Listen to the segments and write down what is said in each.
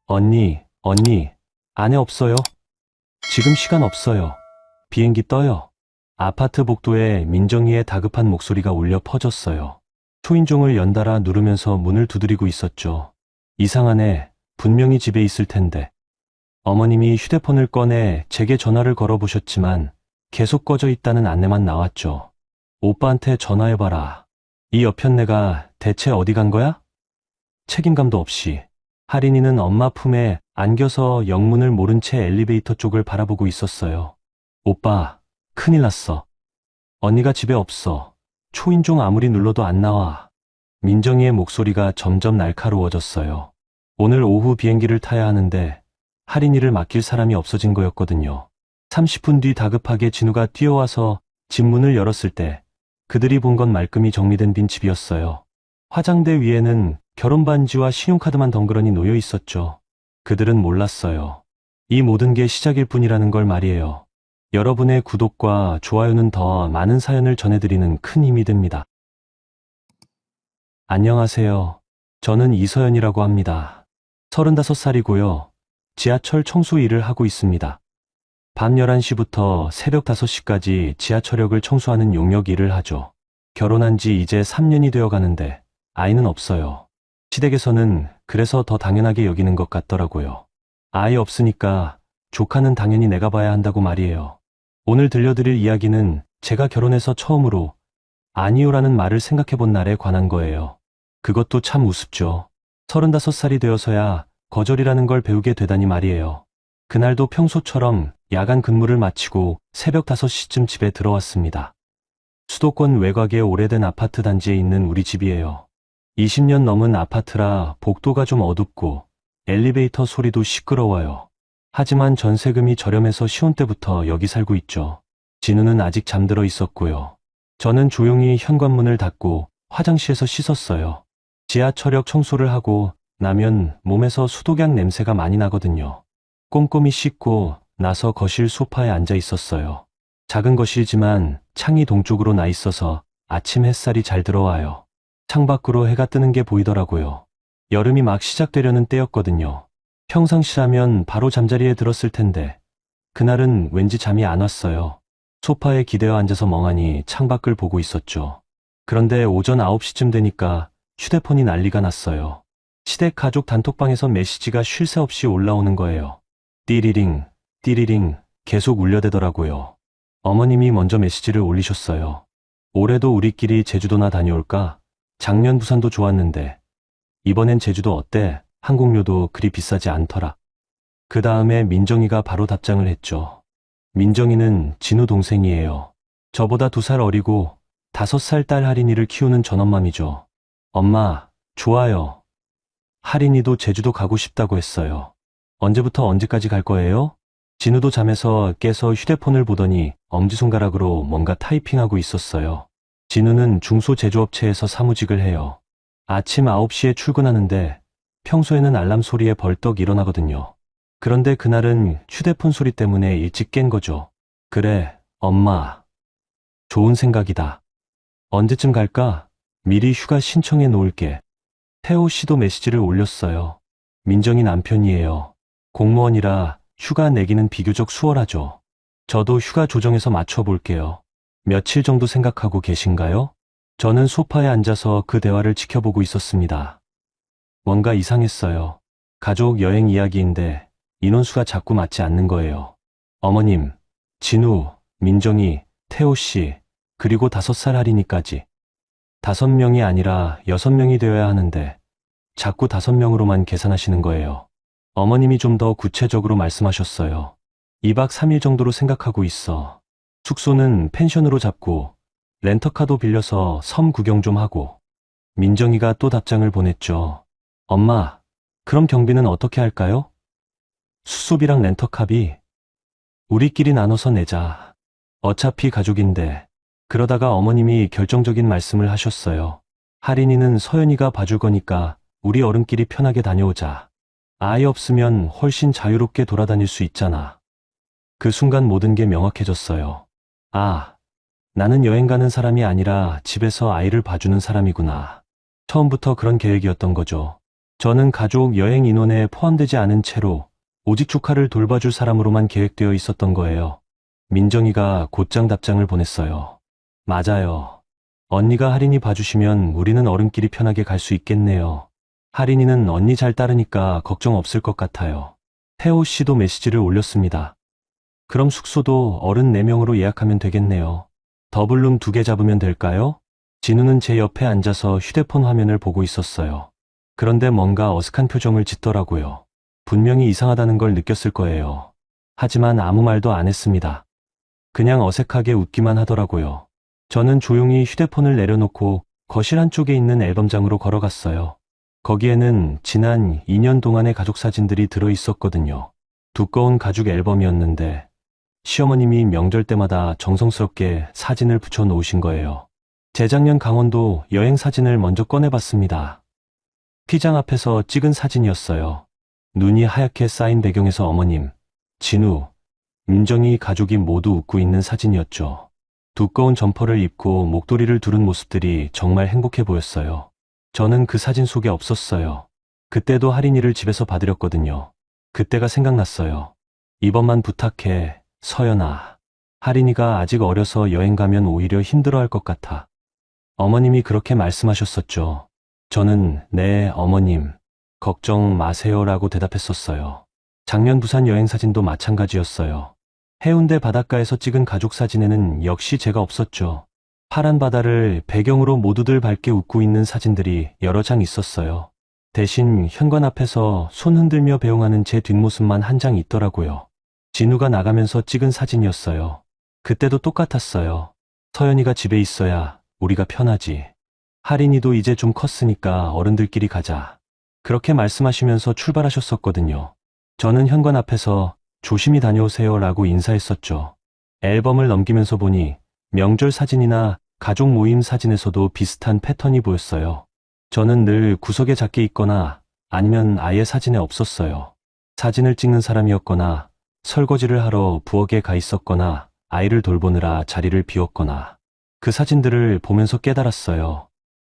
언니, 안에 없어요? 지금 시간 없어요. 비행기 떠요. 아파트 복도에 민정이의 다급한 목소리가 울려 퍼졌어요. 초인종을 연달아 누르면서 문을 두드리고 있었죠. 이상하네. 분명히 집에 있을 텐데. 어머님이 휴대폰을 꺼내 제게 전화를 걸어보셨지만 계속 꺼져 있다는 안내만 나왔죠. 오빠한테 전화해봐라. 이 여편네가 대체 어디 간 거야? 책임감도 없이. 할인이는 엄마 품에 안겨서 영문을 모른 채 엘리베이터 쪽을 바라보고 있었어요. 오빠, 큰일 났어. 언니가 집에 없어. 초인종 아무리 눌러도 안 나와. 민정이의 목소리가 점점 날카로워졌어요. 오늘 오후 비행기를 타야 하는데 할인이를 맡길 사람이 없어진 거였거든요. 30분 뒤 다급하게 진우가 뛰어와서 집 문을 열었을 때 그들이 본 건 말끔히 정리된 빈 집이었어요. 화장대 위에는 결혼 반지와 신용카드만 덩그러니 놓여 있었죠. 그들은 몰랐어요. 이 모든 게 시작일 뿐이라는 걸 말이에요. 여러분의 구독과 좋아요는 더 많은 사연을 전해드리는 큰 힘이 됩니다. 안녕하세요. 저는 이서연이라고 합니다. 35살이고요. 지하철 청소 일을 하고 있습니다. 밤 11시부터 새벽 5시까지 지하철역을 청소하는 용역 일을 하죠. 결혼한 지 이제 3년이 되어 가는데 아이는 없어요. 시댁에서는 그래서 더 당연하게 여기는 것 같더라고요. 아이 없으니까 조카는 당연히 내가 봐야 한다고 말이에요. 오늘 들려드릴 이야기는 제가 결혼해서 처음으로 아니요라는 말을 생각해 본 날에 관한 거예요. 그것도 참 우습죠. 35살이 되어서야 거절이라는 걸 배우게 되다니 말이에요. 그날도 평소처럼 야간 근무를 마치고 새벽 5시쯤 집에 들어왔습니다. 수도권 외곽의 오래된 아파트 단지에 있는 우리 집이에요. 20년 넘은 아파트라 복도가 좀 어둡고 엘리베이터 소리도 시끄러워요. 하지만 전세금이 저렴해서 시혼 때부터 여기 살고 있죠. 진우는 아직 잠들어 있었고요. 저는 조용히 현관문을 닫고 화장실에서 씻었어요. 지하철역 청소를 하고 나면 몸에서 수독약 냄새가 많이 나거든요. 꼼꼼히 씻고 나서 거실 소파에 앉아 있었어요. 작은 거실이지만 창이 동쪽으로 나 있어서 아침 햇살이 잘 들어와요. 창밖으로 해가 뜨는 게 보이더라고요. 여름이 막 시작되려는 때였거든요. 평상시라면 바로 잠자리에 들었을 텐데 그날은 왠지 잠이 안 왔어요. 소파에 기대어 앉아서 멍하니 창밖을 보고 있었죠. 그런데 오전 9시쯤 되니까 휴대폰이 난리가 났어요. 시댁 가족 단톡방에서 메시지가 쉴 새 없이 올라오는 거예요. 띠리링, 띠리링 계속 울려대더라고요. 어머님이 먼저 메시지를 올리셨어요. 올해도 우리끼리 제주도나 다녀올까? 작년 부산도 좋았는데 이번엔 제주도 어때? 항공료도 그리 비싸지 않더라. 그 다음에 민정이가 바로 답장을 했죠. 민정이는 진우 동생이에요. 저보다 2살 어리고 5살 딸 할인이를 키우는 전엄맘이죠. 엄마, 좋아요. 할인이도 제주도 가고 싶다고 했어요. 언제부터 언제까지 갈 거예요? 진우도 잠에서 깨서 휴대폰을 보더니 엄지손가락으로 뭔가 타이핑하고 있었어요. 진우는 중소제조업체에서 사무직을 해요. 아침 9시에 출근하는데 평소에는 알람 소리에 벌떡 일어나거든요. 그런데 그날은 휴대폰 소리 때문에 일찍 깬 거죠. 그래, 엄마. 좋은 생각이다. 언제쯤 갈까? 미리 휴가 신청해 놓을게. 태호 씨도 메시지를 올렸어요. 민정이 남편이에요. 공무원이라 휴가 내기는 비교적 수월하죠. 저도 휴가 조정해서 맞춰볼게요. 며칠 정도 생각하고 계신가요? 저는 소파에 앉아서 그 대화를 지켜보고 있었습니다. 뭔가 이상했어요. 가족 여행 이야기인데 인원수가 자꾸 맞지 않는 거예요. 어머님, 진우, 민정이, 태호 씨, 그리고 5살 할인이까지. 5명이 아니라 6명이 되어야 하는데 자꾸 5명으로만 계산하시는 거예요. 어머님이 좀 더 구체적으로 말씀하셨어요. 2박 3일 정도로 생각하고 있어. 숙소는 펜션으로 잡고 렌터카도 빌려서 섬 구경 좀 하고. 민정이가 또 답장을 보냈죠. 엄마, 그럼 경비는 어떻게 할까요? 숙소비랑 렌터카비 우리끼리 나눠서 내자. 어차피 가족인데. 그러다가 어머님이 결정적인 말씀을 하셨어요. 할인이는 서연이가 봐줄 거니까 우리 어른끼리 편하게 다녀오자. 아이 없으면 훨씬 자유롭게 돌아다닐 수 있잖아. 그 순간 모든 게 명확해졌어요. 아, 나는 여행 가는 사람이 아니라 집에서 아이를 봐주는 사람이구나. 처음부터 그런 계획이었던 거죠. 저는 가족 여행 인원에 포함되지 않은 채로 오직 조카를 돌봐줄 사람으로만 계획되어 있었던 거예요. 민정이가 곧장 답장을 보냈어요. 맞아요. 언니가 할인이 봐주시면 우리는 어른끼리 편하게 갈 수 있겠네요. 할인이는 언니 잘 따르니까 걱정 없을 것 같아요. 태호 씨도 메시지를 올렸습니다. 그럼 숙소도 어른 4명으로 예약하면 되겠네요. 더블룸 2개 잡으면 될까요? 진우는 제 옆에 앉아서 휴대폰 화면을 보고 있었어요. 그런데 뭔가 어색한 표정을 짓더라고요. 분명히 이상하다는 걸 느꼈을 거예요. 하지만 아무 말도 안 했습니다. 그냥 어색하게 웃기만 하더라고요. 저는 조용히 휴대폰을 내려놓고 거실 한쪽에 있는 앨범장으로 걸어갔어요. 거기에는 지난 2년 동안의 가족 사진들이 들어 있었거든요. 두꺼운 가죽 앨범이었는데 시어머님이 명절 때마다 정성스럽게 사진을 붙여 놓으신 거예요. 재작년 강원도 여행 사진을 먼저 꺼내봤습니다. 피장 앞에서 찍은 사진이었어요. 눈이 하얗게 쌓인 배경에서 어머님, 진우, 민정이 가족이 모두 웃고 있는 사진이었죠. 두꺼운 점퍼를 입고 목도리를 두른 모습들이 정말 행복해 보였어요. 저는 그 사진 속에 없었어요. 그때도 할인이를 집에서 봐드렸거든요. 그때가 생각났어요. 이번만 부탁해, 서연아. 할인이가 아직 어려서 여행 가면 오히려 힘들어할 것 같아. 어머님이 그렇게 말씀하셨었죠. 저는 네, 어머님. 걱정 마세요라고 대답했었어요. 작년 부산 여행 사진도 마찬가지였어요. 해운대 바닷가에서 찍은 가족 사진에는 역시 제가 없었죠. 파란 바다를 배경으로 모두들 밝게 웃고 있는 사진들이 여러 장 있었어요. 대신 현관 앞에서 손 흔들며 배웅하는 제 뒷모습만 한 장 있더라고요. 진우가 나가면서 찍은 사진이었어요. 그때도 똑같았어요. 서연이가 집에 있어야 우리가 편하지. 할인이도 이제 좀 컸으니까 어른들끼리 가자. 그렇게 말씀하시면서 출발하셨었거든요. 저는 현관 앞에서 조심히 다녀오세요 라고 인사했었죠. 앨범을 넘기면서 보니 명절 사진이나 가족 모임 사진에서도 비슷한 패턴이 보였어요. 저는 늘 구석에 작게 있거나 아니면 아예 사진에 없었어요. 사진을 찍는 사람이었거나 설거지를 하러 부엌에 가 있었거나 아이를 돌보느라 자리를 비웠거나 그 사진들을 보면서 깨달았어요.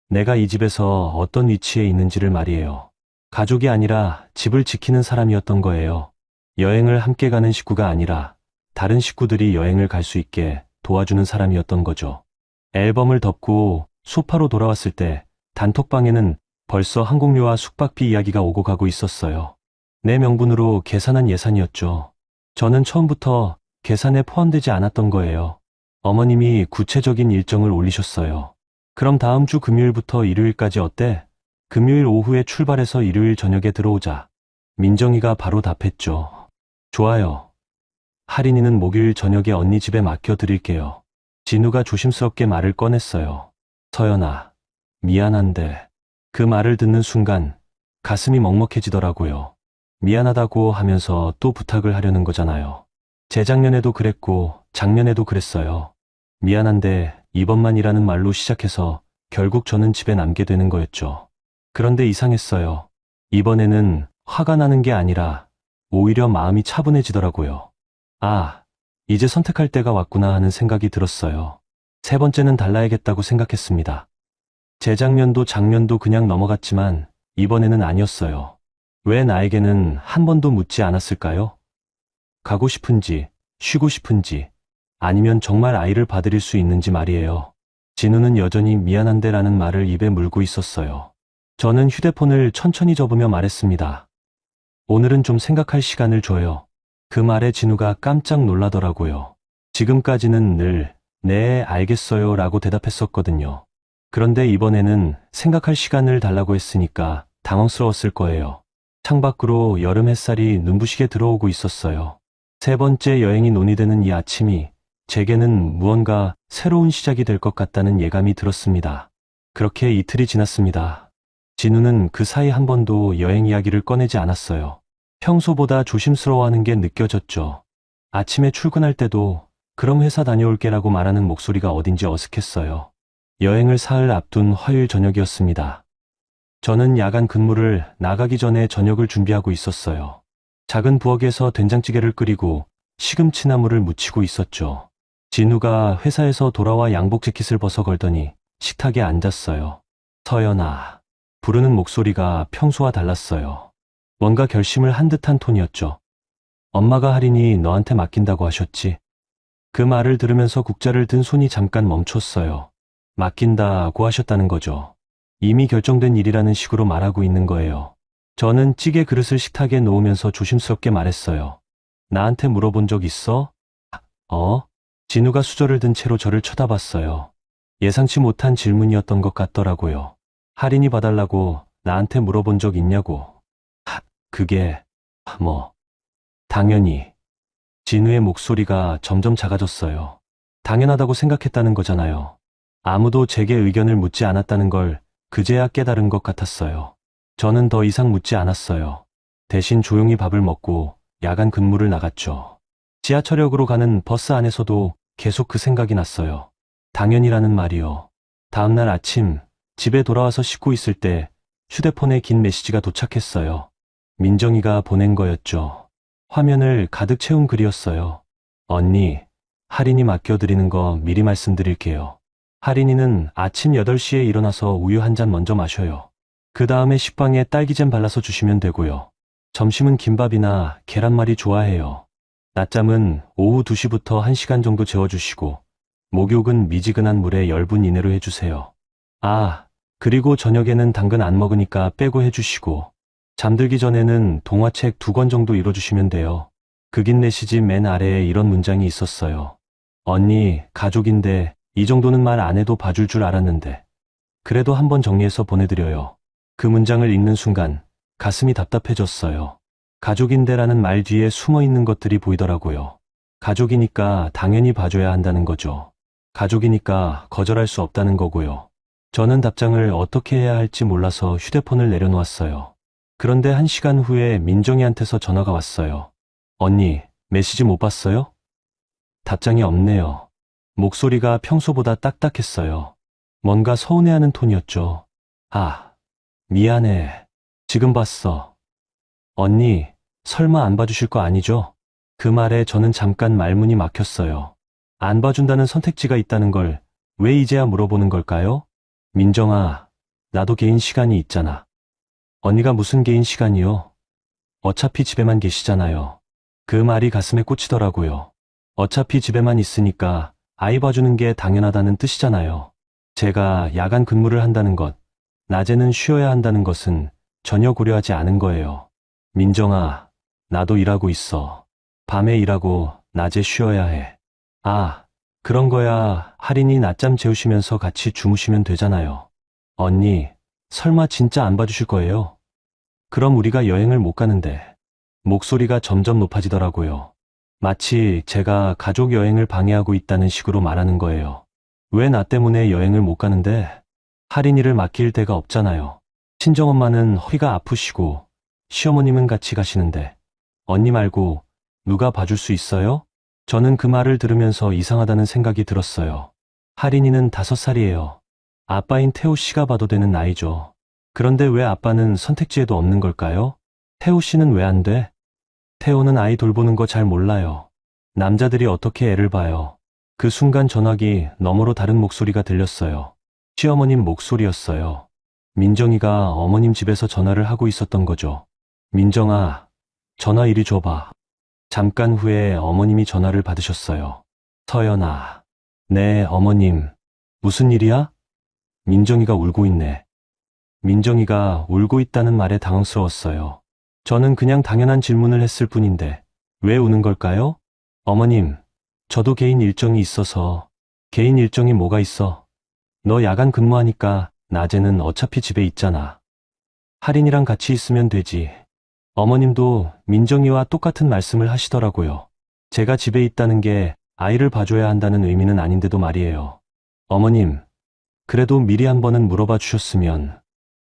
내가 이 집에서 어떤 위치에 있는지를 말이에요. 가족이 아니라 집을 지키는 사람이었던 거예요. 여행을 함께 가는 식구가 아니라 다른 식구들이 여행을 갈 수 있게 도와주는 사람이었던 거죠. 앨범을 덮고 소파로 돌아왔을 때 단톡방에는 벌써 항공료와 숙박비 이야기가 오고 가고 있었어요. 내 명분으로 계산한 예산이었죠. 저는 처음부터 계산에 포함되지 않았던 거예요. 어머님이 구체적인 일정을 올리셨어요. 그럼 다음 주 금요일부터 일요일까지 어때? 금요일 오후에 출발해서 일요일 저녁에 들어오자. 민정이가 바로 답했죠. 좋아요. 할인이는 목요일 저녁에 언니 집에 맡겨드릴게요. 진우가 조심스럽게 말을 꺼냈어요. 서연아, 미안한데. 그 말을 듣는 순간 가슴이 먹먹해지더라고요. 미안하다고 하면서 또 부탁을 하려는 거잖아요. 재작년에도 그랬고 작년에도 그랬어요. 미안한데 이번만이라는 말로 시작해서 결국 저는 집에 남게 되는 거였죠. 그런데 이상했어요. 이번에는 화가 나는 게 아니라 오히려 마음이 차분해지더라고요. 아, 이제 선택할 때가 왔구나 하는 생각이 들었어요. 세 번째는 달라야겠다고 생각했습니다. 재작년도 작년도 그냥 넘어갔지만 이번에는 아니었어요. 왜 나에게는 한 번도 묻지 않았을까요? 가고 싶은지, 쉬고 싶은지, 아니면 정말 아이를 봐드릴 수 있는지 말이에요. 진우는 여전히 미안한데 라는 말을 입에 물고 있었어요. 저는 휴대폰을 천천히 접으며 말했습니다. 오늘은 좀 생각할 시간을 줘요. 그 말에 진우가 깜짝 놀라더라고요. 지금까지는 늘, 네, 알겠어요 라고 대답했었거든요. 그런데 이번에는 생각할 시간을 달라고 했으니까 당황스러웠을 거예요. 창밖으로 여름 햇살이 눈부시게 들어오고 있었어요. 세 번째 여행이 논의되는 이 아침이 제게는 무언가 새로운 시작이 될 것 같다는 예감이 들었습니다. 그렇게 이틀이 지났습니다. 진우는 그 사이 한 번도 여행 이야기를 꺼내지 않았어요. 평소보다 조심스러워하는 게 느껴졌죠. 아침에 출근할 때도 그럼 회사 다녀올게라고 말하는 목소리가 어딘지 어색했어요. 여행을 사흘 앞둔 화요일 저녁이었습니다. 저는 야간 근무를 나가기 전에 저녁을 준비하고 있었어요. 작은 부엌에서 된장찌개를 끓이고 시금치나물을 무치고 있었죠. 진우가 회사에서 돌아와 양복 재킷을 벗어 걸더니 식탁에 앉았어요. 서연아, 부르는 목소리가 평소와 달랐어요. 뭔가 결심을 한 듯한 톤이었죠. 엄마가 할인이 너한테 맡긴다고 하셨지. 그 말을 들으면서 국자를 든 손이 잠깐 멈췄어요. 맡긴다고 하셨다는 거죠. 이미 결정된 일이라는 식으로 말하고 있는 거예요. 저는 찌개 그릇을 식탁에 놓으면서 조심스럽게 말했어요. 나한테 물어본 적 있어? 진우가 수저를 든 채로 저를 쳐다봤어요. 예상치 못한 질문이었던 것 같더라고요. 할인이 봐달라고 나한테 물어본 적 있냐고. 그게, 당연히. 진우의 목소리가 점점 작아졌어요. 당연하다고 생각했다는 거잖아요. 아무도 제게 의견을 묻지 않았다는 걸 그제야 깨달은 것 같았어요. 저는 더 이상 묻지 않았어요. 대신 조용히 밥을 먹고 야간 근무를 나갔죠. 지하철역으로 가는 버스 안에서도 계속 그 생각이 났어요. 당연이라는 말이요. 다음날 아침 집에 돌아와서 씻고 있을 때 휴대폰에 긴 메시지가 도착했어요. 민정이가 보낸 거였죠. 화면을 가득 채운 글이었어요. 언니, 할인이 맡겨드리는 거 미리 말씀드릴게요. 할인이는 아침 8시에 일어나서 우유 한 잔 먼저 마셔요. 그 다음에 식빵에 딸기잼 발라서 주시면 되고요. 점심은 김밥이나 계란말이 좋아해요. 낮잠은 오후 2시부터 1시간 정도 재워주시고 목욕은 미지근한 물에 10분 이내로 해주세요. 그리고 저녁에는 당근 안 먹으니까 빼고 해주시고 잠들기 전에는 동화책 2권 정도 읽어주시면 돼요. 그 긴 메시지 맨 아래에 이런 문장이 있었어요. 언니, 가족인데 이 정도는 말 안 해도 봐줄 줄 알았는데 그래도 한번 정리해서 보내드려요. 그 문장을 읽는 순간 가슴이 답답해졌어요. 가족인데라는 말 뒤에 숨어 있는 것들이 보이더라고요. 가족이니까 당연히 봐줘야 한다는 거죠. 가족이니까 거절할 수 없다는 거고요. 저는 답장을 어떻게 해야 할지 몰라서 휴대폰을 내려놓았어요. 그런데 1시간 후에 민정이한테서 전화가 왔어요. 언니, 메시지 못 봤어요? 답장이 없네요. 목소리가 평소보다 딱딱했어요. 뭔가 서운해하는 톤이었죠. 미안해. 지금 봤어. 언니, 설마 안 봐주실 거 아니죠? 그 말에 저는 잠깐 말문이 막혔어요. 안 봐준다는 선택지가 있다는 걸 왜 이제야 물어보는 걸까요? 민정아, 나도 개인 시간이 있잖아. 언니가 무슨 개인 시간이요? 어차피 집에만 계시잖아요. 그 말이 가슴에 꽂히더라고요. 어차피 집에만 있으니까 아이 봐주는 게 당연하다는 뜻이잖아요. 제가 야간 근무를 한다는 것, 낮에는 쉬어야 한다는 것은 전혀 고려하지 않은 거예요. 민정아, 나도 일하고 있어. 밤에 일하고 낮에 쉬어야 해. 그런 거야 할인이 낮잠 재우시면서 같이 주무시면 되잖아요. 언니, 설마 진짜 안 봐주실 거예요? 그럼 우리가 여행을 못 가는데. 목소리가 점점 높아지더라고요. 마치 제가 가족 여행을 방해하고 있다는 식으로 말하는 거예요. 왜 나 때문에 여행을 못 가는데? 할인이를 맡길 데가 없잖아요. 친정엄마는 허리가 아프시고 시어머님은 같이 가시는데 언니 말고 누가 봐줄 수 있어요? 저는 그 말을 들으면서 이상하다는 생각이 들었어요. 할인이는 5살이에요. 아빠인 태호 씨가 봐도 되는 나이죠. 그런데 왜 아빠는 선택지에도 없는 걸까요? 태호 씨는 왜 안 돼? 태호는 아이 돌보는 거 잘 몰라요. 남자들이 어떻게 애를 봐요. 그 순간 전화기 너머로 다른 목소리가 들렸어요. 시어머님 목소리였어요. 민정이가 어머님 집에서 전화를 하고 있었던 거죠. 민정아, 전화 이리 줘봐. 잠깐 후에 어머님이 전화를 받으셨어요. 서연아. 네, 어머님. 무슨 일이야? 민정이가 울고 있네. 민정이가 울고 있다는 말에 당황스러웠어요. 저는 그냥 당연한 질문을 했을 뿐인데 왜 우는 걸까요? 어머님, 저도 개인 일정이 있어서. 개인 일정이 뭐가 있어? 너 야간 근무하니까 낮에는 어차피 집에 있잖아. 할인이랑 같이 있으면 되지. 어머님도 민정이와 똑같은 말씀을 하시더라고요. 제가 집에 있다는 게 아이를 봐줘야 한다는 의미는 아닌데도 말이에요. 어머님, 그래도 미리 한 번은 물어봐 주셨으면.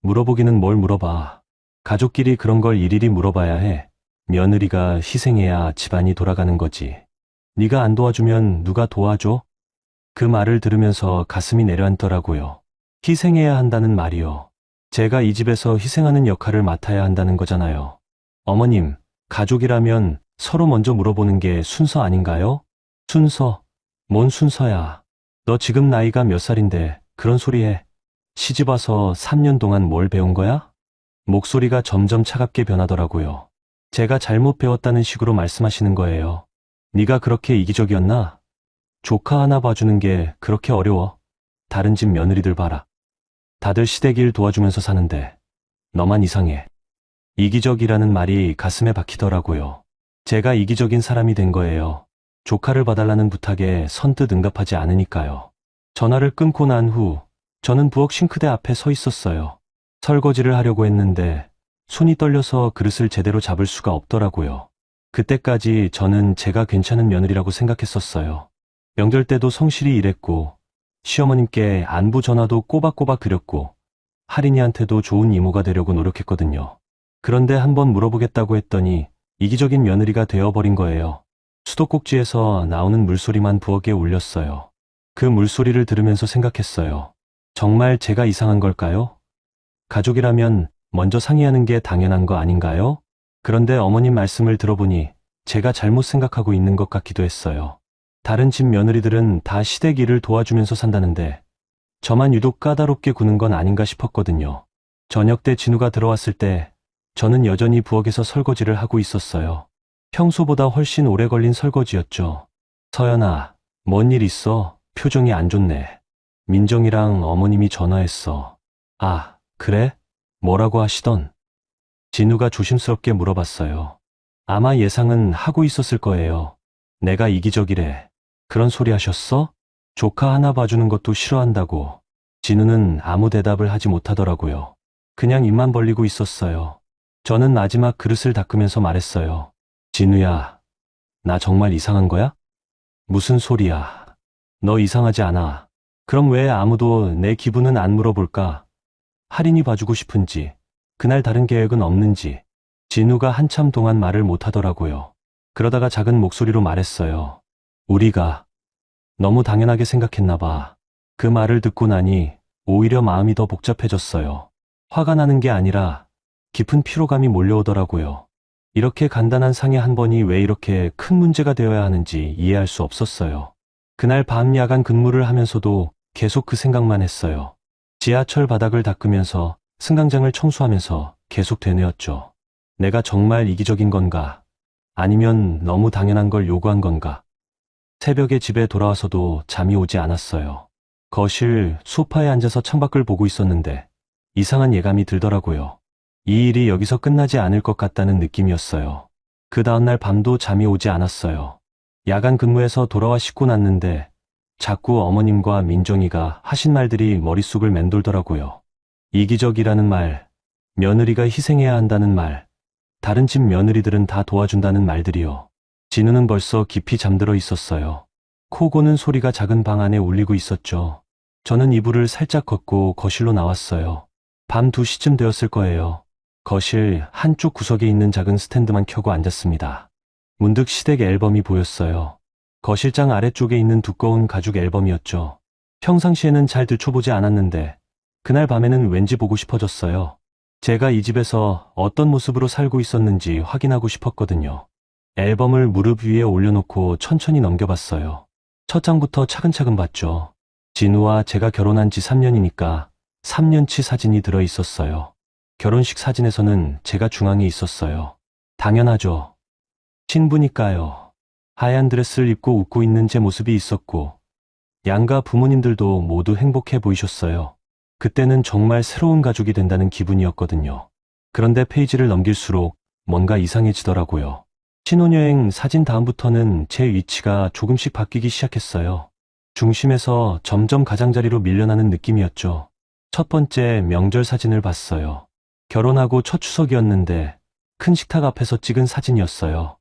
물어보기는 뭘 물어봐. 가족끼리 그런 걸 일일이 물어봐야 해. 며느리가 희생해야 집안이 돌아가는 거지. 네가 안 도와주면 누가 도와줘? 그 말을 들으면서 가슴이 내려앉더라고요. 희생해야 한다는 말이요. 제가 이 집에서 희생하는 역할을 맡아야 한다는 거잖아요. 어머님, 가족이라면 서로 먼저 물어보는 게 순서 아닌가요? 순서? 뭔 순서야? 너 지금 나이가 몇 살인데 그런 소리 해. 시집와서 3년 동안 뭘 배운 거야? 목소리가 점점 차갑게 변하더라고요. 제가 잘못 배웠다는 식으로 말씀하시는 거예요. 네가 그렇게 이기적이었나? 조카 하나 봐주는 게 그렇게 어려워? 다른 집 며느리들 봐라. 다들 시댁 일 도와주면서 사는데 너만 이상해. 이기적이라는 말이 가슴에 박히더라고요. 제가 이기적인 사람이 된 거예요. 조카를 봐달라는 부탁에 선뜻 응답하지 않으니까요. 전화를 끊고 난 후 저는 부엌 싱크대 앞에 서 있었어요. 설거지를 하려고 했는데 손이 떨려서 그릇을 제대로 잡을 수가 없더라고요. 그때까지 저는 제가 괜찮은 며느리라고 생각했었어요. 명절 때도 성실히 일했고 시어머님께 안부 전화도 꼬박꼬박 드렸고 할인이한테도 좋은 이모가 되려고 노력했거든요. 그런데 한번 물어보겠다고 했더니 이기적인 며느리가 되어버린 거예요. 수도꼭지에서 나오는 물소리만 부엌에 울렸어요. 그 물소리를 들으면서 생각했어요. 정말 제가 이상한 걸까요? 가족이라면 먼저 상의하는 게 당연한 거 아닌가요? 그런데 어머님 말씀을 들어보니 제가 잘못 생각하고 있는 것 같기도 했어요. 다른 집 며느리들은 다 시댁 일을 도와주면서 산다는데 저만 유독 까다롭게 구는 건 아닌가 싶었거든요. 저녁 때 진우가 들어왔을 때 저는 여전히 부엌에서 설거지를 하고 있었어요. 평소보다 훨씬 오래 걸린 설거지였죠. 서연아, 뭔 일 있어? 표정이 안 좋네. 민정이랑 어머님이 전화했어. 아, 그래? 뭐라고 하시던? 진우가 조심스럽게 물어봤어요. 아마 예상은 하고 있었을 거예요. 내가 이기적이래. 그런 소리 하셨어? 조카 하나 봐주는 것도 싫어한다고. 진우는 아무 대답을 하지 못하더라고요. 그냥 입만 벌리고 있었어요. 저는 마지막 그릇을 닦으면서 말했어요. 진우야, 나 정말 이상한 거야? 무슨 소리야. 너 이상하지 않아. 그럼 왜 아무도 내 기분은 안 물어볼까? 할인이 봐주고 싶은지, 그날 다른 계획은 없는지. 진우가 한참 동안 말을 못하더라고요. 그러다가 작은 목소리로 말했어요. 우리가 너무 당연하게 생각했나 봐. 그 말을 듣고 나니 오히려 마음이 더 복잡해졌어요. 화가 나는 게 아니라 깊은 피로감이 몰려오더라고요. 이렇게 간단한 상의 한 번이 왜 이렇게 큰 문제가 되어야 하는지 이해할 수 없었어요. 그날 밤 야간 근무를 하면서도 계속 그 생각만 했어요. 지하철 바닥을 닦으면서 승강장을 청소하면서 계속 되뇌었죠. 내가 정말 이기적인 건가? 아니면 너무 당연한 걸 요구한 건가? 새벽에 집에 돌아와서도 잠이 오지 않았어요. 거실 소파에 앉아서 창밖을 보고 있었는데 이상한 예감이 들더라고요. 이 일이 여기서 끝나지 않을 것 같다는 느낌이었어요. 그 다음날 밤도 잠이 오지 않았어요. 야간 근무에서 돌아와 씻고 났는데 자꾸 어머님과 민정이가 하신 말들이 머릿속을 맴돌더라고요. 이기적이라는 말, 며느리가 희생해야 한다는 말, 다른 집 며느리들은 다 도와준다는 말들이요. 진우는 벌써 깊이 잠들어 있었어요. 코 고는 소리가 작은 방 안에 울리고 있었죠. 저는 이불을 살짝 걷고 거실로 나왔어요. 밤 2시쯤 되었을 거예요. 거실 한쪽 구석에 있는 작은 스탠드만 켜고 앉았습니다. 문득 시댁 앨범이 보였어요. 거실장 아래쪽에 있는 두꺼운 가죽 앨범이었죠. 평상시에는 잘 들춰보지 않았는데 그날 밤에는 왠지 보고 싶어졌어요. 제가 이 집에서 어떤 모습으로 살고 있었는지 확인하고 싶었거든요. 앨범을 무릎 위에 올려놓고 천천히 넘겨봤어요. 첫 장부터 차근차근 봤죠. 진우와 제가 결혼한 지 3년이니까 3년치 사진이 들어있었어요. 결혼식 사진에서는 제가 중앙에 있었어요. 당연하죠. 신부니까요. 하얀 드레스를 입고 웃고 있는 제 모습이 있었고 양가 부모님들도 모두 행복해 보이셨어요. 그때는 정말 새로운 가족이 된다는 기분이었거든요. 그런데 페이지를 넘길수록 뭔가 이상해지더라고요. 신혼여행 사진 다음부터는 제 위치가 조금씩 바뀌기 시작했어요. 중심에서 점점 가장자리로 밀려나는 느낌이었죠. 첫 번째 명절 사진을 봤어요. 결혼하고 첫 추석이었는데 큰 식탁 앞에서 찍은 사진이었어요.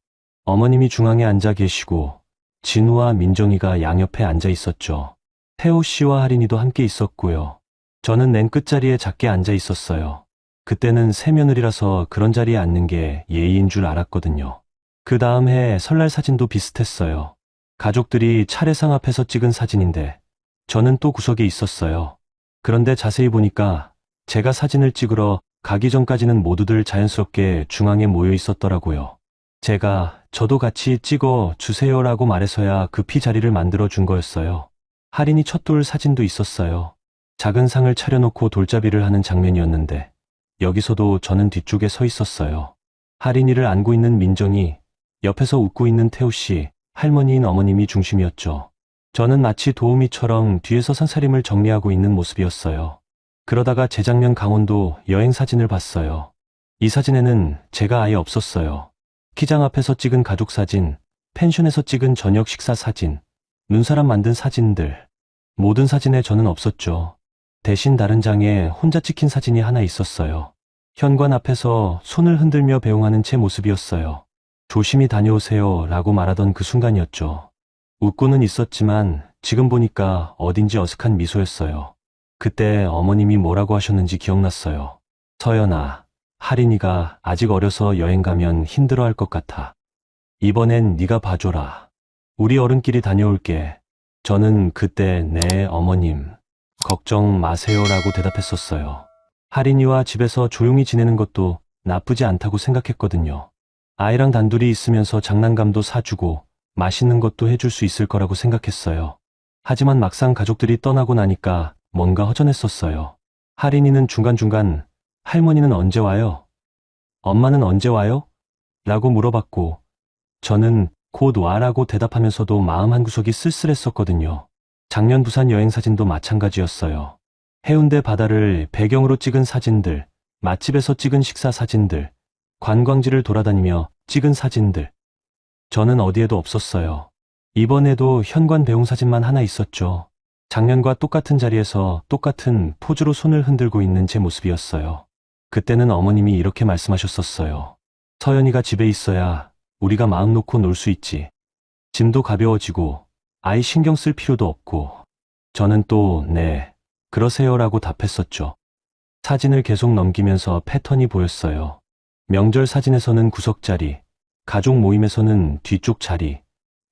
어머님이 중앙에 앉아 계시고 진우와 민정이가 양옆에 앉아 있었죠. 태호 씨와 할인이도 함께 있었고요. 저는 맨 끝자리에 작게 앉아 있었어요. 그때는 새 며느리라서 그런 자리에 앉는 게 예의인 줄 알았거든요. 그 다음 해 설날 사진도 비슷했어요. 가족들이 차례상 앞에서 찍은 사진인데 저는 또 구석에 있었어요. 그런데 자세히 보니까 제가 사진을 찍으러 가기 전까지는 모두들 자연스럽게 중앙에 모여 있었더라고요. 제가 저도 같이 찍어 주세요라고 말해서야 급히 자리를 만들어 준 거였어요. 할인이 첫돌 사진도 있었어요. 작은 상을 차려놓고 돌잡이를 하는 장면이었는데 여기서도 저는 뒤쪽에 서 있었어요. 할인이를 안고 있는 민정이, 옆에서 웃고 있는 태우 씨, 할머니인 어머님이 중심이었죠. 저는 마치 도우미처럼 뒤에서 상차림을 정리하고 있는 모습이었어요. 그러다가 재작년 강원도 여행 사진을 봤어요. 이 사진에는 제가 아예 없었어요. 기장 앞에서 찍은 가족 사진, 펜션에서 찍은 저녁 식사 사진, 눈사람 만든 사진들, 모든 사진에 저는 없었죠. 대신 다른 장에 혼자 찍힌 사진이 하나 있었어요. 현관 앞에서 손을 흔들며 배웅하는 제 모습이었어요. 조심히 다녀오세요 라고 말하던 그 순간이었죠. 웃고는 있었지만 지금 보니까 어딘지 어색한 미소였어요. 그때 어머님이 뭐라고 하셨는지 기억났어요. 서연아, 할인이가 아직 어려서 여행 가면 힘들어할 것 같아. 이번엔 네가 봐줘라. 우리 어른끼리 다녀올게. 저는 그때 네 어머님, 걱정 마세요라고 대답했었어요. 할인이와 집에서 조용히 지내는 것도 나쁘지 않다고 생각했거든요. 아이랑 단둘이 있으면서 장난감도 사주고 맛있는 것도 해줄 수 있을 거라고 생각했어요. 하지만 막상 가족들이 떠나고 나니까 뭔가 허전했었어요. 할인이는 중간중간 할머니는 언제 와요? 엄마는 언제 와요? 라고 물어봤고 저는 곧 와라고 대답하면서도 마음 한구석이 쓸쓸했었거든요. 작년 부산 여행 사진도 마찬가지였어요. 해운대 바다를 배경으로 찍은 사진들, 맛집에서 찍은 식사 사진들, 관광지를 돌아다니며 찍은 사진들. 저는 어디에도 없었어요. 이번에도 현관 배웅 사진만 하나 있었죠. 작년과 똑같은 자리에서 똑같은 포즈로 손을 흔들고 있는 제 모습이었어요. 그때는 어머님이 이렇게 말씀하셨었어요. 서연이가 집에 있어야 우리가 마음 놓고 놀 수 있지. 짐도 가벼워지고 아이 신경 쓸 필요도 없고. 저는 또 네, 그러세요라고 답했었죠. 사진을 계속 넘기면서 패턴이 보였어요. 명절 사진에서는 구석자리, 가족 모임에서는 뒤쪽 자리,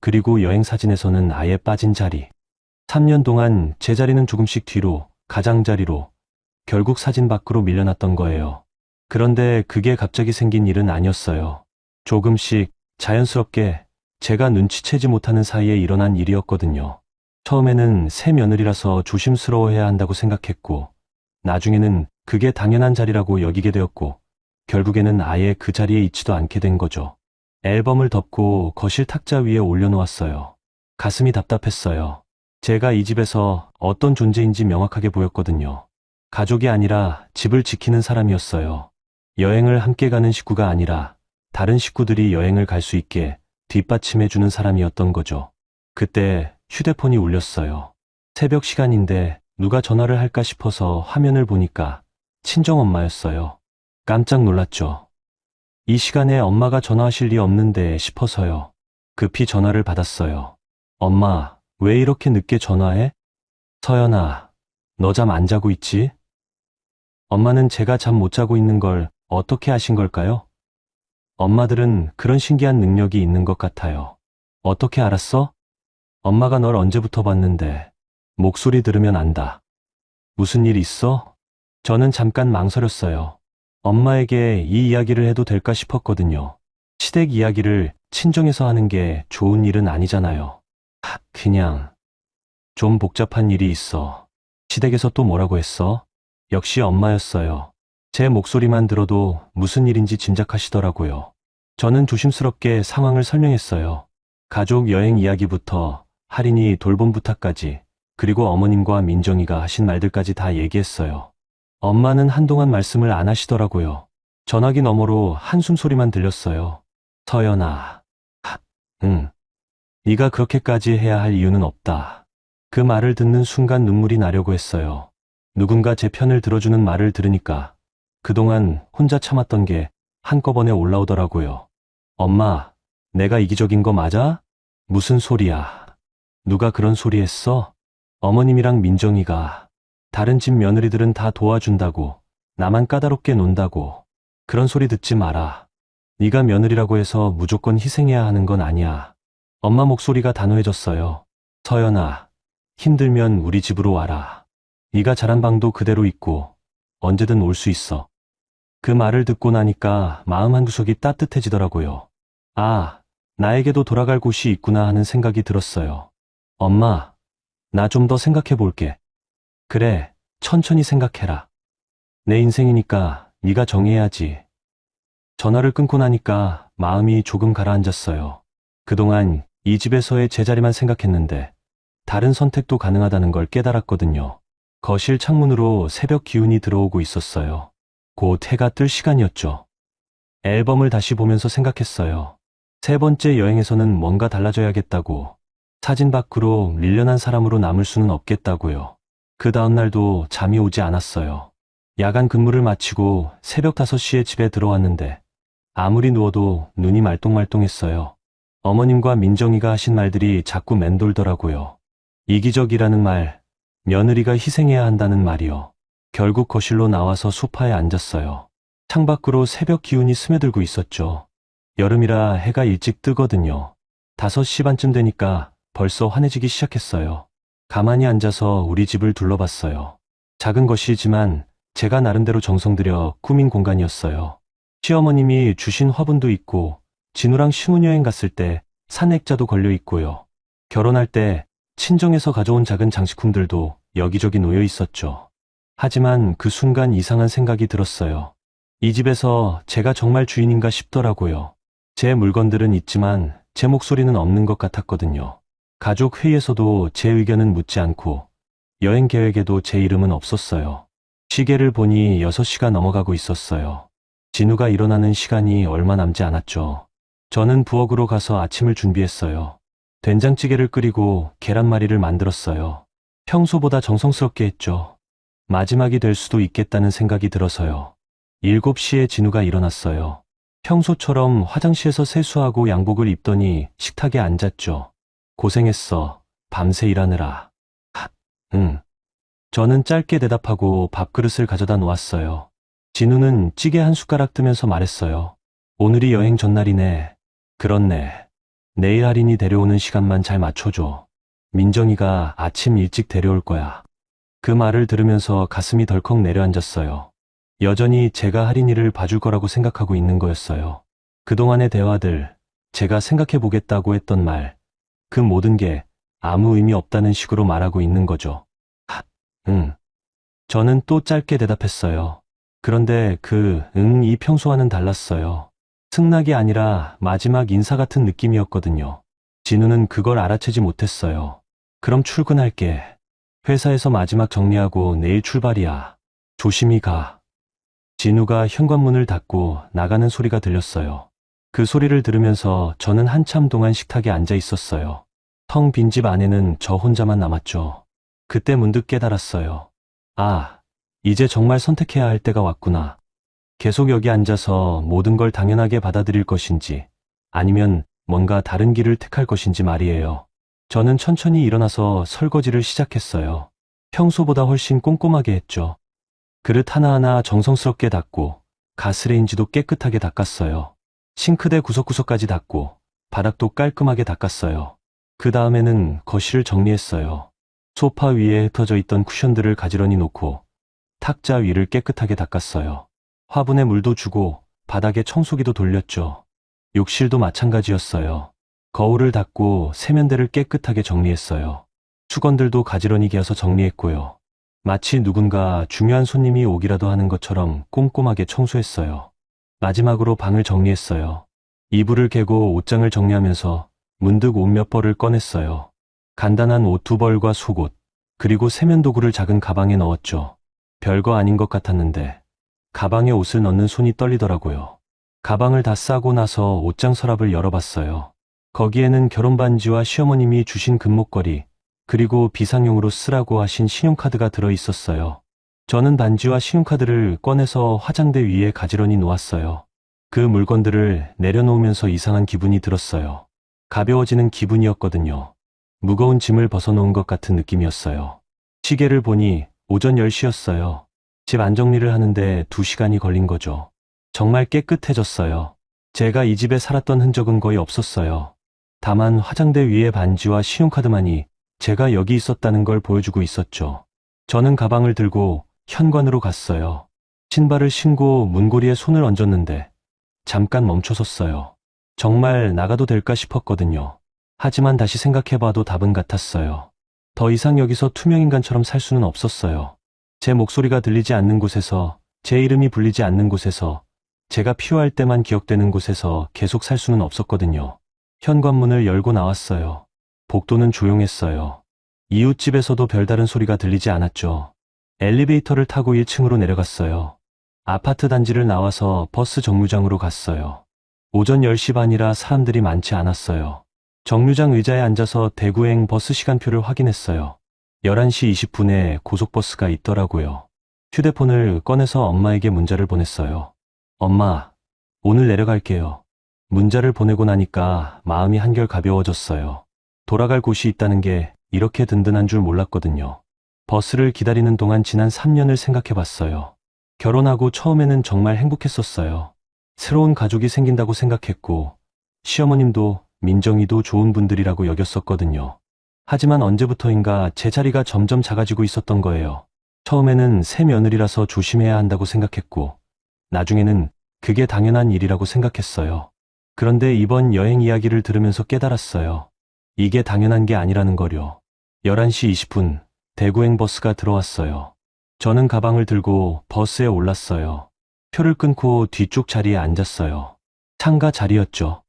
그리고 여행 사진에서는 아예 빠진 자리. 3년 동안 제 자리는 조금씩 뒤로, 가장자리로, 결국 사진 밖으로 밀려났던 거예요. 그런데 그게 갑자기 생긴 일은 아니었어요. 조금씩 자연스럽게 제가 눈치채지 못하는 사이에 일어난 일이었거든요. 처음에는 새 며느리라서 조심스러워해야 한다고 생각했고, 나중에는 그게 당연한 자리라고 여기게 되었고, 결국에는 아예 그 자리에 있지도 않게 된 거죠. 앨범을 덮고 거실 탁자 위에 올려놓았어요. 가슴이 답답했어요. 제가 이 집에서 어떤 존재인지 명확하게 보였거든요. 가족이 아니라 집을 지키는 사람이었어요. 여행을 함께 가는 식구가 아니라 다른 식구들이 여행을 갈 수 있게 뒷받침해주는 사람이었던 거죠. 그때 휴대폰이 울렸어요. 새벽 시간인데 누가 전화를 할까 싶어서 화면을 보니까 친정엄마였어요. 깜짝 놀랐죠. 이 시간에 엄마가 전화하실 리 없는데 싶어서요. 급히 전화를 받았어요. 엄마, 왜 이렇게 늦게 전화해? 서연아, 너 잠 안 자고 있지? 엄마는 제가 잠 못 자고 있는 걸 어떻게 아신 걸까요? 엄마들은 그런 신기한 능력이 있는 것 같아요. 어떻게 알았어? 엄마가 널 언제부터 봤는데. 목소리 들으면 안다. 무슨 일 있어? 저는 잠깐 망설였어요. 엄마에게 이 이야기를 해도 될까 싶었거든요. 시댁 이야기를 친정에서 하는 게 좋은 일은 아니잖아요. 그냥 좀 복잡한 일이 있어. 시댁에서 또 뭐라고 했어? 역시 엄마였어요. 제 목소리만 들어도 무슨 일인지 짐작하시더라고요. 저는 조심스럽게 상황을 설명했어요. 가족 여행 이야기부터 할인이 돌봄 부탁까지, 그리고 어머님과 민정이가 하신 말들까지 다 얘기했어요. 엄마는 한동안 말씀을 안 하시더라고요. 전화기 너머로 한숨 소리만 들렸어요. 서연아. 응. 네가 그렇게까지 해야 할 이유는 없다. 그 말을 듣는 순간 눈물이 나려고 했어요. 누군가 제 편을 들어주는 말을 들으니까 그동안 혼자 참았던 게 한꺼번에 올라오더라고요. 엄마, 내가 이기적인 거 맞아? 무슨 소리야. 누가 그런 소리 했어? 어머님이랑 민정이가 다른 집 며느리들은 다 도와준다고, 나만 까다롭게 논다고. 그런 소리 듣지 마라. 네가 며느리라고 해서 무조건 희생해야 하는 건 아니야. 엄마 목소리가 단호해졌어요. 서연아, 힘들면 우리 집으로 와라. 네가 자란 방도 그대로 있고 언제든 올 수 있어. 그 말을 듣고 나니까 마음 한구석이 따뜻해지더라고요. 아, 나에게도 돌아갈 곳이 있구나 하는 생각이 들었어요. 엄마, 나 좀 더 생각해 볼게. 그래, 천천히 생각해라. 내 인생이니까 네가 정해야지. 전화를 끊고 나니까 마음이 조금 가라앉았어요. 그동안 이 집에서의 제자리만 생각했는데 다른 선택도 가능하다는 걸 깨달았거든요. 거실 창문으로 새벽 기운이 들어오고 있었어요. 곧 해가 뜰 시간이었죠. 앨범을 다시 보면서 생각했어요. 세 번째 여행에서는 뭔가 달라져야겠다고. 사진 밖으로 밀려난 사람으로 남을 수는 없겠다고요. 그 다음날도 잠이 오지 않았어요. 야간 근무를 마치고 새벽 5시에 집에 들어왔는데 아무리 누워도 눈이 말똥말똥했어요. 어머님과 민정이가 하신 말들이 자꾸 맴돌더라고요. 이기적이라는 말, 며느리가 희생해야 한다는 말이요. 결국 거실로 나와서 소파에 앉았어요. 창밖으로 새벽 기운이 스며들고 있었죠. 여름이라 해가 일찍 뜨거든요. 5시 반쯤 되니까 벌써 환해지기 시작했어요. 가만히 앉아서 우리 집을 둘러봤어요. 작은 것이지만 제가 나름대로 정성 들여 꾸민 공간이었어요. 시어머님이 주신 화분도 있고 진우랑 신혼여행 갔을 때 산 액자도 걸려 있고요. 결혼할 때 친정에서 가져온 작은 장식품들도 여기저기 놓여 있었죠. 하지만 그 순간 이상한 생각이 들었어요. 이 집에서 제가 정말 주인인가 싶더라고요. 제 물건들은 있지만 제 목소리는 없는 것 같았거든요. 가족 회의에서도 제 의견은 묻지 않고 여행 계획에도 제 이름은 없었어요. 시계를 보니 6시가 넘어가고 있었어요. 진우가 일어나는 시간이 얼마 남지 않았죠. 저는 부엌으로 가서 아침을 준비했어요. 된장찌개를 끓이고 계란말이를 만들었어요. 평소보다 정성스럽게 했죠. 마지막이 될 수도 있겠다는 생각이 들어서요. 7시에 진우가 일어났어요. 평소처럼 화장실에서 세수하고 양복을 입더니 식탁에 앉았죠. 고생했어. 밤새 일하느라. 응. 저는 짧게 대답하고 밥그릇을 가져다 놓았어요. 진우는 찌개 한 숟가락 뜨면서 말했어요. 오늘이 여행 전날이네. 그렇네. 내일 할인이 데려오는 시간만 잘 맞춰줘. 민정이가 아침 일찍 데려올 거야. 그 말을 들으면서 가슴이 덜컥 내려앉았어요. 여전히 제가 할인이를 봐줄 거라고 생각하고 있는 거였어요. 그동안의 대화들, 제가 생각해 보겠다고 했던 말, 그 모든 게 아무 의미 없다는 식으로 말하고 있는 거죠. 응. 저는 또 짧게 대답했어요. 그런데 그 이 평소와는 달랐어요. 승낙이 아니라 마지막 인사 같은 느낌이었거든요. 진우는 그걸 알아채지 못했어요. 그럼 출근할게. 회사에서 마지막 정리하고 내일 출발이야. 조심히 가. 진우가 현관문을 닫고 나가는 소리가 들렸어요. 그 소리를 들으면서 저는 한참 동안 식탁에 앉아 있었어요. 텅 빈 집 안에는 저 혼자만 남았죠. 그때 문득 깨달았어요. 아, 이제 정말 선택해야 할 때가 왔구나. 계속 여기 앉아서 모든 걸 당연하게 받아들일 것인지 아니면 뭔가 다른 길을 택할 것인지 말이에요. 저는 천천히 일어나서 설거지를 시작했어요. 평소보다 훨씬 꼼꼼하게 했죠. 그릇 하나하나 정성스럽게 닦고 가스레인지도 깨끗하게 닦았어요. 싱크대 구석구석까지 닦고 바닥도 깔끔하게 닦았어요. 그 다음에는 거실을 정리했어요. 소파 위에 흩어져 있던 쿠션들을 가지런히 놓고 탁자 위를 깨끗하게 닦았어요. 화분에 물도 주고 바닥에 청소기도 돌렸죠. 욕실도 마찬가지였어요. 거울을 닦고 세면대를 깨끗하게 정리했어요. 수건들도 가지런히 개어서 정리했고요. 마치 누군가 중요한 손님이 오기라도 하는 것처럼 꼼꼼하게 청소했어요. 마지막으로 방을 정리했어요. 이불을 개고 옷장을 정리하면서 문득 옷 몇 벌을 꺼냈어요. 간단한 옷 2벌과 속옷, 그리고 세면도구를 작은 가방에 넣었죠. 별거 아닌 것 같았는데 가방에 옷을 넣는 손이 떨리더라고요. 가방을 다 싸고 나서 옷장 서랍을 열어봤어요. 거기에는 결혼반지와 시어머님이 주신 금목걸이, 그리고 비상용으로 쓰라고 하신 신용카드가 들어있었어요. 저는 반지와 신용카드를 꺼내서 화장대 위에 가지런히 놓았어요. 그 물건들을 내려놓으면서 이상한 기분이 들었어요. 가벼워지는 기분이었거든요. 무거운 짐을 벗어놓은 것 같은 느낌이었어요. 시계를 보니 오전 10시였어요. 집 안정리를 하는데 2시간이 걸린 거죠. 정말 깨끗해졌어요. 제가 이 집에 살았던 흔적은 거의 없었어요. 다만 화장대 위에 반지와 신용카드만이 제가 여기 있었다는 걸 보여주고 있었죠. 저는 가방을 들고 현관으로 갔어요. 신발을 신고 문고리에 손을 얹었는데 잠깐 멈춰섰어요. 정말 나가도 될까 싶었거든요. 하지만 다시 생각해봐도 답은 같았어요. 더 이상 여기서 투명인간처럼 살 수는 없었어요. 제 목소리가 들리지 않는 곳에서, 제 이름이 불리지 않는 곳에서, 제가 필요할 때만 기억되는 곳에서 계속 살 수는 없었거든요. 현관문을 열고 나왔어요. 복도는 조용했어요. 이웃집에서도 별다른 소리가 들리지 않았죠. 엘리베이터를 타고 1층으로 내려갔어요. 아파트 단지를 나와서 버스 정류장으로 갔어요. 오전 10시 반이라 사람들이 많지 않았어요. 정류장 의자에 앉아서 대구행 버스 시간표를 확인했어요. 11시 20분에 고속버스가 있더라고요. 휴대폰을 꺼내서 엄마에게 문자를 보냈어요. 엄마, 오늘 내려갈게요. 문자를 보내고 나니까 마음이 한결 가벼워졌어요. 돌아갈 곳이 있다는 게 이렇게 든든한 줄 몰랐거든요. 버스를 기다리는 동안 지난 3년을 생각해 봤어요. 결혼하고 처음에는 정말 행복했었어요. 새로운 가족이 생긴다고 생각했고, 시어머님도 민정이도 좋은 분들이라고 여겼었거든요. 하지만 언제부터인가 제 자리가 점점 작아지고 있었던 거예요. 처음에는 새 며느리라서 조심해야 한다고 생각했고, 나중에는 그게 당연한 일이라고 생각했어요. 그런데 이번 여행 이야기를 들으면서 깨달았어요. 이게 당연한 게 아니라는 거요. 11시 20분, 대구행 버스가 들어왔어요. 저는 가방을 들고 버스에 올랐어요. 표를 끊고 뒤쪽 자리에 앉았어요. 창가 자리였죠.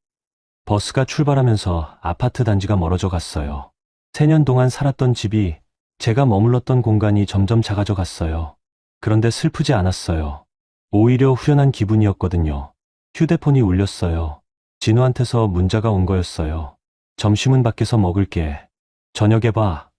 버스가 출발하면서 아파트 단지가 멀어져 갔어요. 3년 동안 살았던 집이, 제가 머물렀던 공간이 점점 작아져 갔어요. 그런데 슬프지 않았어요. 오히려 후련한 기분이었거든요. 휴대폰이 울렸어요. 진우한테서 문자가 온 거였어요. 점심은 밖에서 먹을게. 저녁에 봐.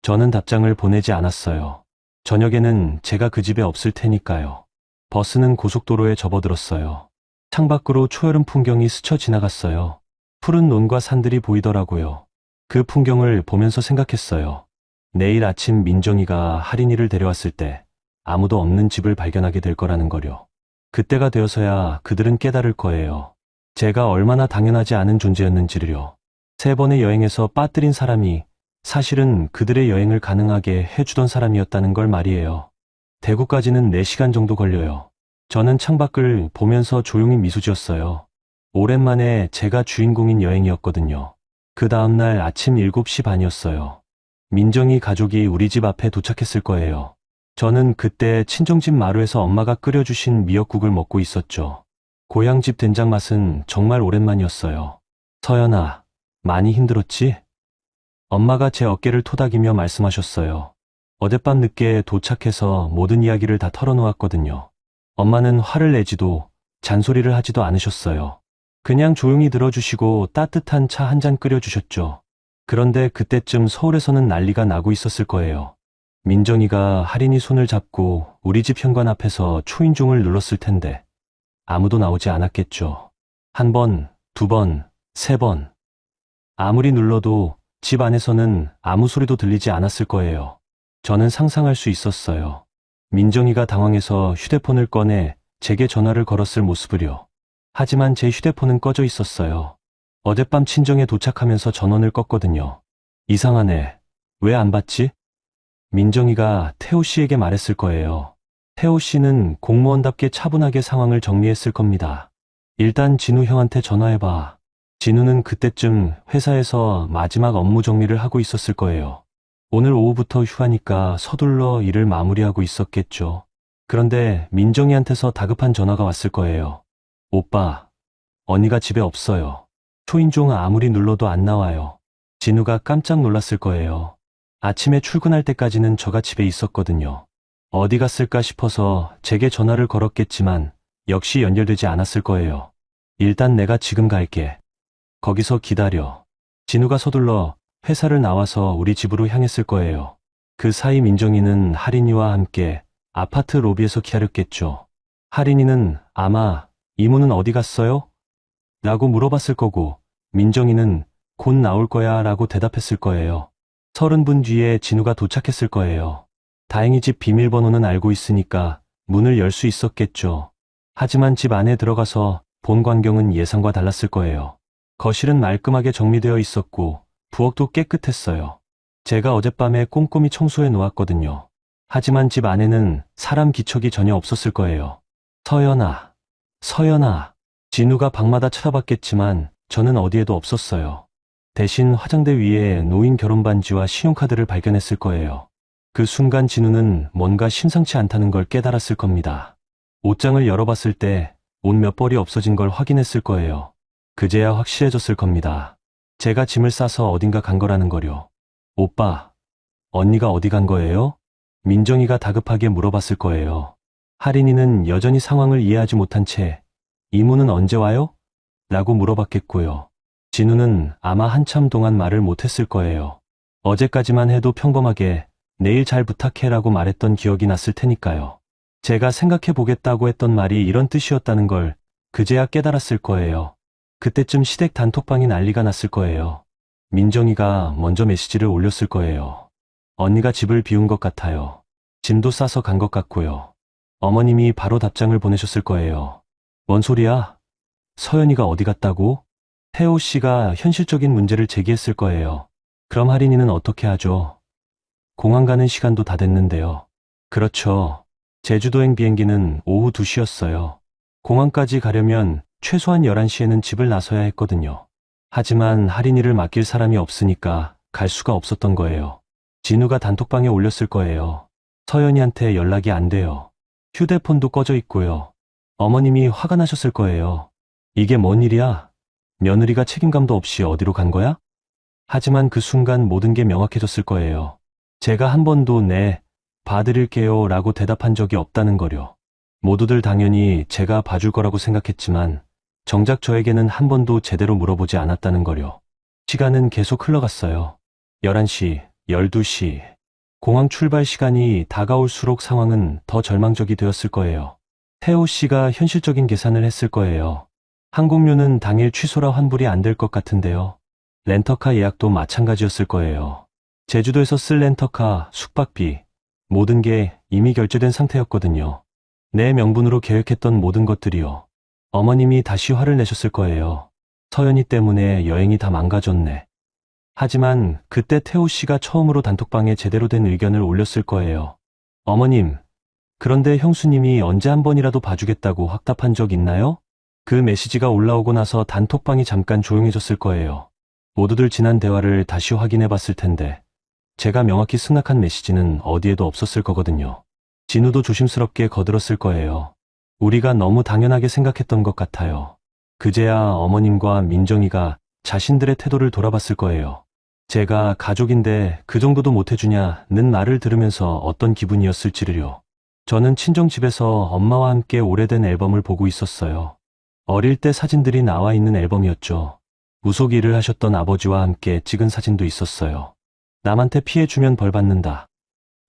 저는 답장을 보내지 않았어요. 저녁에는 제가 그 집에 없을 테니까요. 버스는 고속도로에 접어들었어요. 창밖으로 초여름 풍경이 스쳐 지나갔어요. 푸른 논과 산들이 보이더라고요. 그 풍경을 보면서 생각했어요. 내일 아침 민정이가 할인이를 데려왔을 때 아무도 없는 집을 발견하게 될 거라는 거요. 그때가 되어서야 그들은 깨달을 거예요. 제가 얼마나 당연하지 않은 존재였는지를요. 3번의 여행에서 빠뜨린 사람이 사실은 그들의 여행을 가능하게 해주던 사람이었다는 걸 말이에요. 대구까지는 4시간 정도 걸려요. 저는 창밖을 보면서 조용히 미소 지었어요. 오랜만에 제가 주인공인 여행이었거든요. 그 다음날 아침 7시 반이었어요. 민정이 가족이 우리 집 앞에 도착했을 거예요. 저는 그때 친정집 마루에서 엄마가 끓여주신 미역국을 먹고 있었죠. 고향집 된장 맛은 정말 오랜만이었어요. 서연아, 많이 힘들었지? 엄마가 제 어깨를 토닥이며 말씀하셨어요. 어젯밤 늦게 도착해서 모든 이야기를 다 털어놓았거든요. 엄마는 화를 내지도 잔소리를 하지도 않으셨어요. 그냥 조용히 들어주시고 따뜻한 차 한 잔 끓여주셨죠. 그런데 그때쯤 서울에서는 난리가 나고 있었을 거예요. 민정이가 할인이 손을 잡고 우리 집 현관 앞에서 초인종을 눌렀을 텐데 아무도 나오지 않았겠죠. 1번, 2번, 3번. 아무리 눌러도 집 안에서는 아무 소리도 들리지 않았을 거예요. 저는 상상할 수 있었어요. 민정이가 당황해서 휴대폰을 꺼내 제게 전화를 걸었을 모습을요. 하지만 제 휴대폰은 꺼져 있었어요. 어젯밤 친정에 도착하면서 전원을 껐거든요. 이상하네. 왜 안 받지? 민정이가 태호 씨에게 말했을 거예요. 태호 씨는 공무원답게 차분하게 상황을 정리했을 겁니다. 일단 진우 형한테 전화해봐. 진우는 그때쯤 회사에서 마지막 업무 정리를 하고 있었을 거예요. 오늘 오후부터 휴가니까 서둘러 일을 마무리하고 있었겠죠. 그런데 민정이한테서 다급한 전화가 왔을 거예요. 오빠, 언니가 집에 없어요. 초인종 아무리 눌러도 안 나와요. 진우가 깜짝 놀랐을 거예요. 아침에 출근할 때까지는 저가 집에 있었거든요. 어디 갔을까 싶어서 제게 전화를 걸었겠지만 역시 연결되지 않았을 거예요. 일단 내가 지금 갈게. 거기서 기다려. 진우가 서둘러 회사를 나와서 우리 집으로 향했을 거예요. 그 사이 민정이는 할인이와 함께 아파트 로비에서 기다렸겠죠. 할인이는 아마 이모는 어디 갔어요? 라고 물어봤을 거고 민정이는 곧 나올 거야 라고 대답했을 거예요. 30분 뒤에 진우가 도착했을 거예요. 다행히 집 비밀번호는 알고 있으니까 문을 열 수 있었겠죠. 하지만 집 안에 들어가서 본 광경은 예상과 달랐을 거예요. 거실은 말끔하게 정리되어 있었고 부엌도 깨끗했어요. 제가 어젯밤에 꼼꼼히 청소해 놓았거든요. 하지만 집 안에는 사람 기척이 전혀 없었을 거예요. 서연아, 서연아. 진우가 방마다 찾아봤겠지만 저는 어디에도 없었어요. 대신 화장대 위에 노인 결혼반지와 신용카드를 발견했을 거예요. 그 순간 진우는 뭔가 심상치 않다는 걸 깨달았을 겁니다. 옷장을 열어봤을 때 옷 몇 벌이 없어진 걸 확인했을 거예요. 그제야 확실해졌을 겁니다. 제가 짐을 싸서 어딘가 간 거라는 거요. 오빠, 언니가 어디 간 거예요? 민정이가 다급하게 물어봤을 거예요. 하린이는 여전히 상황을 이해하지 못한 채 이모는 언제 와요? 라고 물어봤겠고요. 진우는 아마 한참 동안 말을 못했을 거예요. 어제까지만 해도 평범하게 내일 잘 부탁해 라고 말했던 기억이 났을 테니까요. 제가 생각해 보겠다고 했던 말이 이런 뜻이었다는 걸 그제야 깨달았을 거예요. 그때쯤 시댁 단톡방이 난리가 났을 거예요. 민정이가 먼저 메시지를 올렸을 거예요. 언니가 집을 비운 것 같아요. 짐도 싸서 간 것 같고요. 어머님이 바로 답장을 보내셨을 거예요. 뭔 소리야? 서연이가 어디 갔다고? 태호 씨가 현실적인 문제를 제기했을 거예요. 그럼 하린이는 어떻게 하죠? 공항 가는 시간도 다 됐는데요. 그렇죠. 제주도행 비행기는 오후 2시였어요. 공항까지 가려면 최소한 11시에는 집을 나서야 했거든요. 하지만 하린이를 맡길 사람이 없으니까 갈 수가 없었던 거예요. 진우가 단톡방에 올렸을 거예요. 서연이한테 연락이 안 돼요. 휴대폰도 꺼져 있고요. 어머님이 화가 나셨을 거예요. 이게 뭔 일이야? 며느리가 책임감도 없이 어디로 간 거야? 하지만 그 순간 모든 게 명확해졌을 거예요. 제가 한 번도 네, 봐드릴게요 라고 대답한 적이 없다는 거요. 모두들 당연히 제가 봐줄 거라고 생각했지만 정작 저에게는 한 번도 제대로 물어보지 않았다는 거요. 시간은 계속 흘러갔어요. 11시, 12시. 공항 출발 시간이 다가올수록 상황은 더 절망적이 되었을 거예요. 태호 씨가 현실적인 계산을 했을 거예요. 항공료는 당일 취소라 환불이 안 될 것 같은데요. 렌터카 예약도 마찬가지였을 거예요. 제주도에서 쓸 렌터카, 숙박비, 모든 게 이미 결제된 상태였거든요. 내 명분으로 계획했던 모든 것들이요. 어머님이 다시 화를 내셨을 거예요. 서연이 때문에 여행이 다 망가졌네. 하지만 그때 태호 씨가 처음으로 단톡방에 제대로 된 의견을 올렸을 거예요. 어머님, 그런데 형수님이 언제 한 번이라도 봐주겠다고 확답한 적 있나요? 그 메시지가 올라오고 나서 단톡방이 잠깐 조용해졌을 거예요. 모두들 지난 대화를 다시 확인해 봤을 텐데 제가 명확히 승낙한 메시지는 어디에도 없었을 거거든요. 진우도 조심스럽게 거들었을 거예요. 우리가 너무 당연하게 생각했던 것 같아요. 그제야 어머님과 민정이가 자신들의 태도를 돌아봤을 거예요. 제가 가족인데 그 정도도 못해주냐는 말을 들으면서 어떤 기분이었을지를요. 저는 친정집에서 엄마와 함께 오래된 앨범을 보고 있었어요. 어릴 때 사진들이 나와 있는 앨범이었죠. 무속 일을 하셨던 아버지와 함께 찍은 사진도 있었어요. 남한테 피해주면 벌 받는다.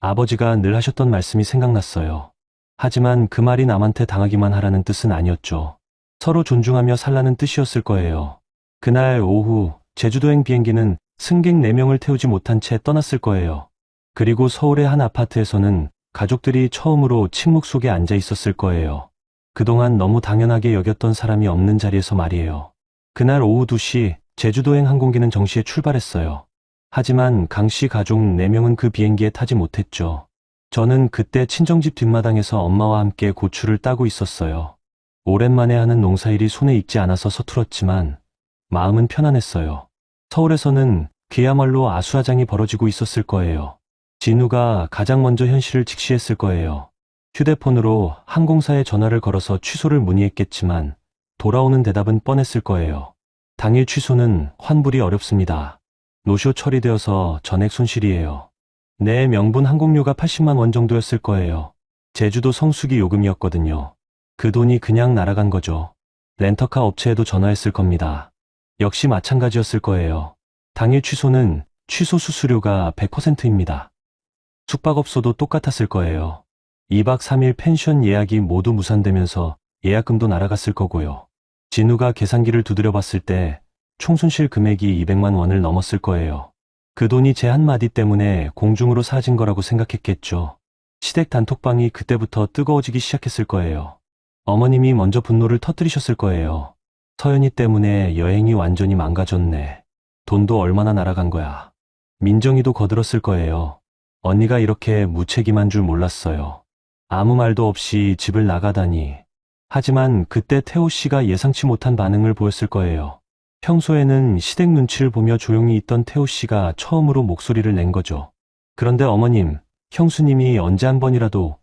아버지가 늘 하셨던 말씀이 생각났어요. 하지만 그 말이 남한테 당하기만 하라는 뜻은 아니었죠. 서로 존중하며 살라는 뜻이었을 거예요. 그날 오후 제주도행 비행기는 승객 4명을 태우지 못한 채 떠났을 거예요. 그리고 서울의 한 아파트에서는 가족들이 처음으로 침묵 속에 앉아 있었을 거예요. 그동안 너무 당연하게 여겼던 사람이 없는 자리에서 말이에요. 그날 오후 2시 제주도행 항공기는 정시에 출발했어요. 하지만 강 씨 가족 4명은 그 비행기에 타지 못했죠. 저는 그때 친정집 뒷마당에서 엄마와 함께 고추를 따고 있었어요. 오랜만에 하는 농사일이 손에 익지 않아서 서툴었지만 마음은 편안했어요. 서울에서는 그야말로 아수라장이 벌어지고 있었을 거예요. 진우가 가장 먼저 현실을 직시했을 거예요. 휴대폰으로 항공사에 전화를 걸어서 취소를 문의했겠지만 돌아오는 대답은 뻔했을 거예요. 당일 취소는 환불이 어렵습니다. 노쇼 처리되어서 전액 손실이에요. 내 명분 항공료가 80만 원 정도였을 거예요. 제주도 성수기 요금이었거든요. 그 돈이 그냥 날아간 거죠. 렌터카 업체에도 전화했을 겁니다. 역시 마찬가지였을 거예요. 당일 취소는 취소 수수료가 100%입니다. 숙박업소도 똑같았을 거예요. 2박 3일 펜션 예약이 모두 무산되면서 예약금도 날아갔을 거고요. 진우가 계산기를 두드려 봤을 때 총손실 금액이 200만 원을 넘었을 거예요. 그 돈이 제 한마디 때문에 공중으로 사라진 거라고 생각했겠죠. 시댁 단톡방이 그때부터 뜨거워지기 시작했을 거예요. 어머님이 먼저 분노를 터뜨리셨을 거예요. 서연이 때문에 여행이 완전히 망가졌네. 돈도 얼마나 날아간 거야. 민정이도 거들었을 거예요. 언니가 이렇게 무책임한 줄 몰랐어요. 아무 말도 없이 집을 나가다니. 하지만 그때 태호 씨가 예상치 못한 반응을 보였을 거예요. 평소에는 시댁 눈치를 보며 조용히 있던 태호 씨가 처음으로 목소리를 낸 거죠. 그런데 어머님, 형수님이 언제 한 번이라도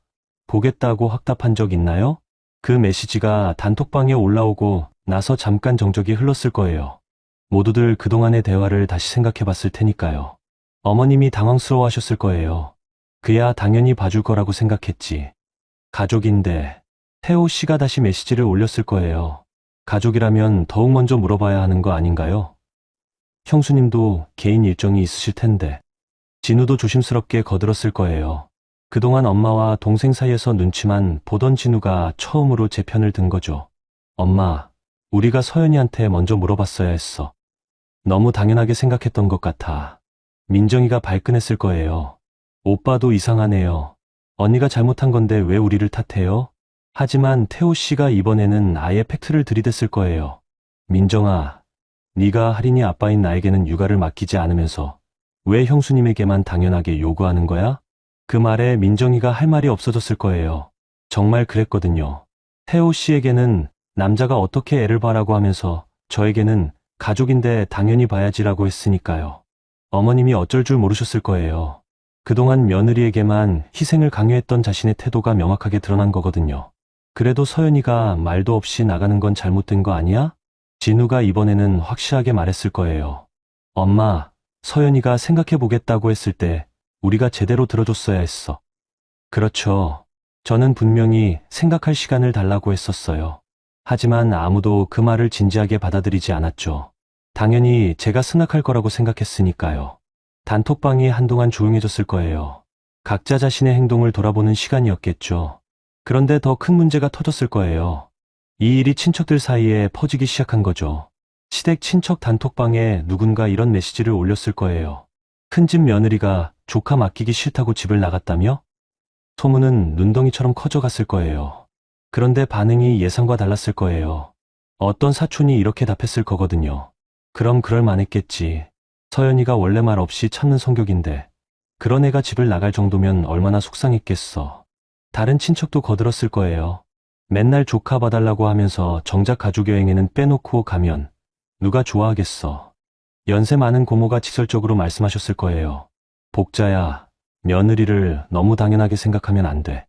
보겠다고 확답한 적 있나요? 그 메시지가 단톡방에 올라오고 나서 잠깐 정적이 흘렀을 거예요. 모두들 그동안의 대화를 다시 생각해 봤을 테니까요. 어머님이 당황스러워 하셨을 거예요. 그야 당연히 봐줄 거라고 생각했지. 가족인데 태호 씨가 다시 메시지를 올렸을 거예요. 가족이라면 더욱 먼저 물어봐야 하는 거 아닌가요? 형수님도 개인 일정이 있으실 텐데. 진우도 조심스럽게 거들었을 거예요. 그동안 엄마와 동생 사이에서 눈치만 보던 진우가 처음으로 제 편을 든 거죠. 엄마, 우리가 서연이한테 먼저 물어봤어야 했어. 너무 당연하게 생각했던 것 같아. 민정이가 발끈했을 거예요. 오빠도 이상하네요. 언니가 잘못한 건데 왜 우리를 탓해요? 하지만 태호 씨가 이번에는 아예 팩트를 들이댔을 거예요. 민정아, 네가 할인이 아빠인 나에게는 육아를 맡기지 않으면서 왜 형수님에게만 당연하게 요구하는 거야? 그 말에 민정이가 할 말이 없어졌을 거예요. 정말 그랬거든요. 태호 씨에게는 남자가 어떻게 애를 봐라고 하면서 저에게는 가족인데 당연히 봐야지라고 했으니까요. 어머님이 어쩔 줄 모르셨을 거예요. 그동안 며느리에게만 희생을 강요했던 자신의 태도가 명확하게 드러난 거거든요. 그래도 서연이가 말도 없이 나가는 건 잘못된 거 아니야? 진우가 이번에는 확실하게 말했을 거예요. 엄마, 서연이가 생각해보겠다고 했을 때 우리가 제대로 들어줬어야 했어. 그렇죠. 저는 분명히 생각할 시간을 달라고 했었어요. 하지만 아무도 그 말을 진지하게 받아들이지 않았죠. 당연히 제가 승낙할 거라고 생각했으니까요. 단톡방이 한동안 조용해졌을 거예요. 각자 자신의 행동을 돌아보는 시간이었겠죠. 그런데 더 큰 문제가 터졌을 거예요. 이 일이 친척들 사이에 퍼지기 시작한 거죠. 시댁 친척 단톡방에 누군가 이런 메시지를 올렸을 거예요. 큰집 며느리가 조카 맡기기 싫다고 집을 나갔다며? 소문은 눈덩이처럼 커져갔을 거예요. 그런데 반응이 예상과 달랐을 거예요. 어떤 사촌이 이렇게 답했을 거거든요. 그럼 그럴 만했겠지. 서연이가 원래 말 없이 참는 성격인데 그런 애가 집을 나갈 정도면 얼마나 속상했겠어. 다른 친척도 거들었을 거예요. 맨날 조카 봐달라고 하면서 정작 가족여행에는 빼놓고 가면 누가 좋아하겠어. 연세 많은 고모가 직설적으로 말씀하셨을 거예요. 복자야, 며느리를 너무 당연하게 생각하면 안 돼.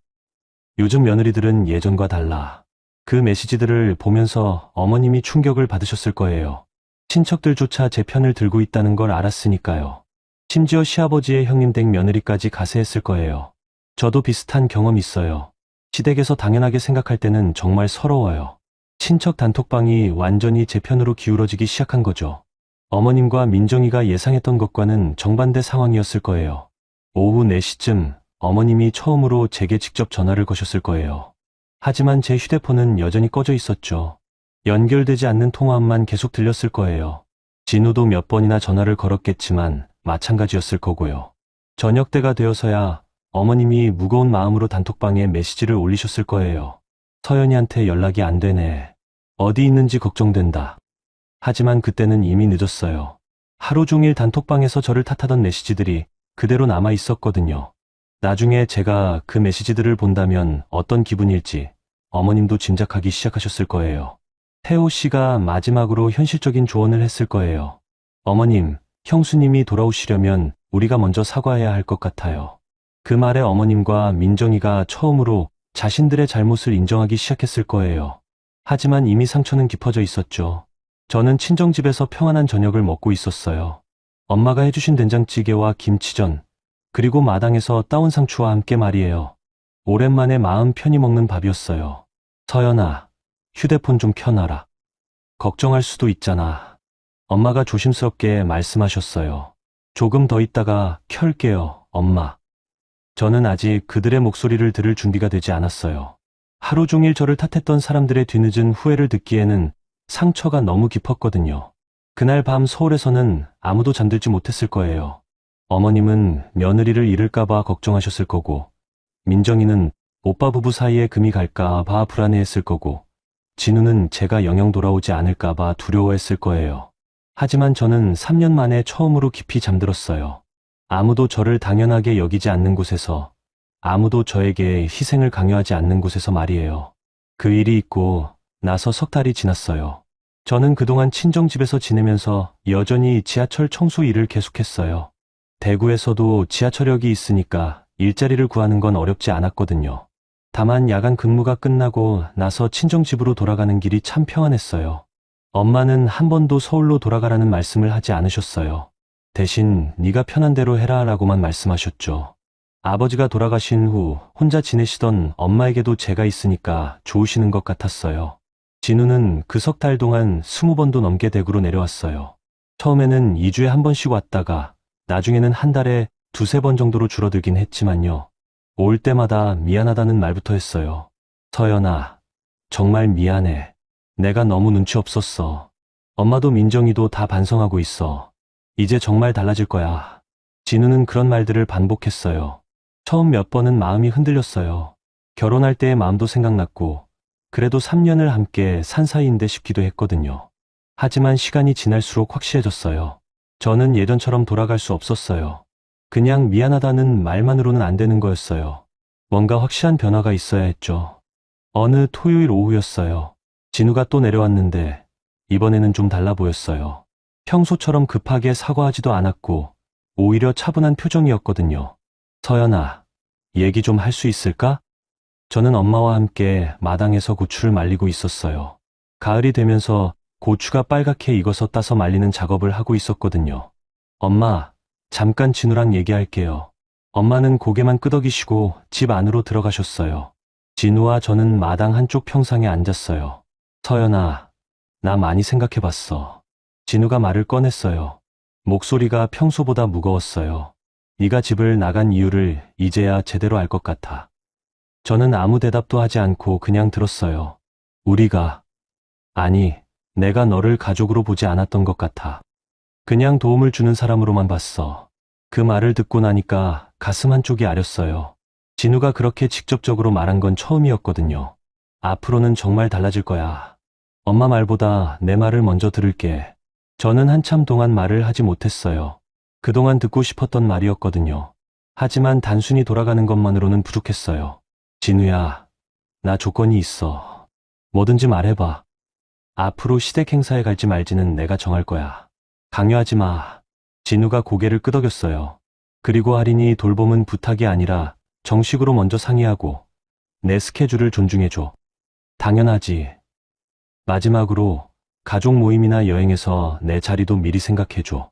요즘 며느리들은 예전과 달라. 그 메시지들을 보면서 어머님이 충격을 받으셨을 거예요. 친척들조차 제 편을 들고 있다는 걸 알았으니까요. 심지어 시아버지의 형님 댁 며느리까지 가세했을 거예요. 저도 비슷한 경험 있어요. 시댁에서 당연하게 생각할 때는 정말 서러워요. 친척 단톡방이 완전히 제 편으로 기울어지기 시작한 거죠. 어머님과 민정이가 예상했던 것과는 정반대 상황이었을 거예요. 오후 4시쯤 어머님이 처음으로 제게 직접 전화를 거셨을 거예요. 하지만 제 휴대폰은 여전히 꺼져 있었죠. 연결되지 않는 통화음만 계속 들렸을 거예요. 진우도 몇 번이나 전화를 걸었겠지만 마찬가지였을 거고요. 저녁 때가 되어서야 어머님이 무거운 마음으로 단톡방에 메시지를 올리셨을 거예요. 서연이한테 연락이 안 되네. 어디 있는지 걱정된다. 하지만 그때는 이미 늦었어요. 하루 종일 단톡방에서 저를 탓하던 메시지들이 그대로 남아 있었거든요. 나중에 제가 그 메시지들을 본다면 어떤 기분일지 어머님도 짐작하기 시작하셨을 거예요. 태호 씨가 마지막으로 현실적인 조언을 했을 거예요. 어머님, 형수님이 돌아오시려면 우리가 먼저 사과해야 할 것 같아요. 그 말에 어머님과 민정이가 처음으로 자신들의 잘못을 인정하기 시작했을 거예요. 하지만 이미 상처는 깊어져 있었죠. 저는 친정집에서 평안한 저녁을 먹고 있었어요. 엄마가 해주신 된장찌개와 김치전, 그리고 마당에서 따온 상추와 함께 말이에요. 오랜만에 마음 편히 먹는 밥이었어요. 서연아, 휴대폰 좀 켜놔라. 걱정할 수도 있잖아. 엄마가 조심스럽게 말씀하셨어요. 조금 더 있다가 켤게요, 엄마. 저는 아직 그들의 목소리를 들을 준비가 되지 않았어요. 하루 종일 저를 탓했던 사람들의 뒤늦은 후회를 듣기에는 상처가 너무 깊었거든요. 그날 밤 서울에서는 아무도 잠들지 못했을 거예요. 어머님은 며느리를 잃을까봐 걱정하셨을 거고, 민정이는 오빠 부부 사이에 금이 갈까봐 불안해했을 거고, 진우는 제가 영영 돌아오지 않을까봐 두려워했을 거예요. 하지만 저는 3년 만에 처음으로 깊이 잠들었어요. 아무도 저를 당연하게 여기지 않는 곳에서, 아무도 저에게 희생을 강요하지 않는 곳에서 말이에요. 그 일이 있고 나서 석 달이 지났어요. 저는 그동안 친정집에서 지내면서 여전히 지하철 청소 일을 계속했어요. 대구에서도 지하철역이 있으니까 일자리를 구하는 건 어렵지 않았거든요. 다만 야간 근무가 끝나고 나서 친정집으로 돌아가는 길이 참 평안했어요. 엄마는 한 번도 서울로 돌아가라는 말씀을 하지 않으셨어요. 대신 네가 편한 대로 해라 라고만 말씀하셨죠. 아버지가 돌아가신 후 혼자 지내시던 엄마에게도 제가 있으니까 좋으시는 것 같았어요. 진우는 그 석 달 동안 20번도 넘게 대구로 내려왔어요. 처음에는 2주에 한 번씩 왔다가 나중에는 한 달에 2~3번 정도로 줄어들긴 했지만요. 올 때마다 미안하다는 말부터 했어요. 서연아, 정말 미안해. 내가 너무 눈치 없었어. 엄마도 민정이도 다 반성하고 있어. 이제 정말 달라질 거야. 진우는 그런 말들을 반복했어요. 처음 몇 번은 마음이 흔들렸어요. 결혼할 때의 마음도 생각났고, 그래도 3년을 함께 산 사이인데 싶기도 했거든요. 하지만 시간이 지날수록 확실해졌어요. 저는 예전처럼 돌아갈 수 없었어요. 그냥 미안하다는 말만으로는 안 되는 거였어요. 뭔가 확실한 변화가 있어야 했죠. 어느 토요일 오후였어요. 진우가 또 내려왔는데 이번에는 좀 달라 보였어요. 평소처럼 급하게 사과하지도 않았고 오히려 차분한 표정이었거든요. 서연아, 얘기 좀 할 수 있을까? 저는 엄마와 함께 마당에서 고추를 말리고 있었어요. 가을이 되면서 고추가 빨갛게 익어서 따서 말리는 작업을 하고 있었거든요. 엄마, 잠깐 진우랑 얘기할게요. 엄마는 고개만 끄덕이시고 집 안으로 들어가셨어요. 진우와 저는 마당 한쪽 평상에 앉았어요. 서연아, 나 많이 생각해봤어. 진우가 말을 꺼냈어요. 목소리가 평소보다 무거웠어요. 네가 집을 나간 이유를 이제야 제대로 알 것 같아. 저는 아무 대답도 하지 않고 그냥 들었어요. 아니, 내가 너를 가족으로 보지 않았던 것 같아. 그냥 도움을 주는 사람으로만 봤어. 그 말을 듣고 나니까 가슴 한쪽이 아렸어요. 진우가 그렇게 직접적으로 말한 건 처음이었거든요. 앞으로는 정말 달라질 거야. 엄마 말보다 내 말을 먼저 들을게. 저는 한참 동안 말을 하지 못했어요. 그동안 듣고 싶었던 말이었거든요. 하지만 단순히 돌아가는 것만으로는 부족했어요. 진우야, 나 조건이 있어. 뭐든지 말해봐. 앞으로 시댁 행사에 갈지 말지는 내가 정할 거야. 강요하지 마. 진우가 고개를 끄덕였어요. 그리고 할인이 돌봄은 부탁이 아니라 정식으로 먼저 상의하고 내 스케줄을 존중해줘. 당연하지. 마지막으로 가족 모임이나 여행에서 내 자리도 미리 생각해줘.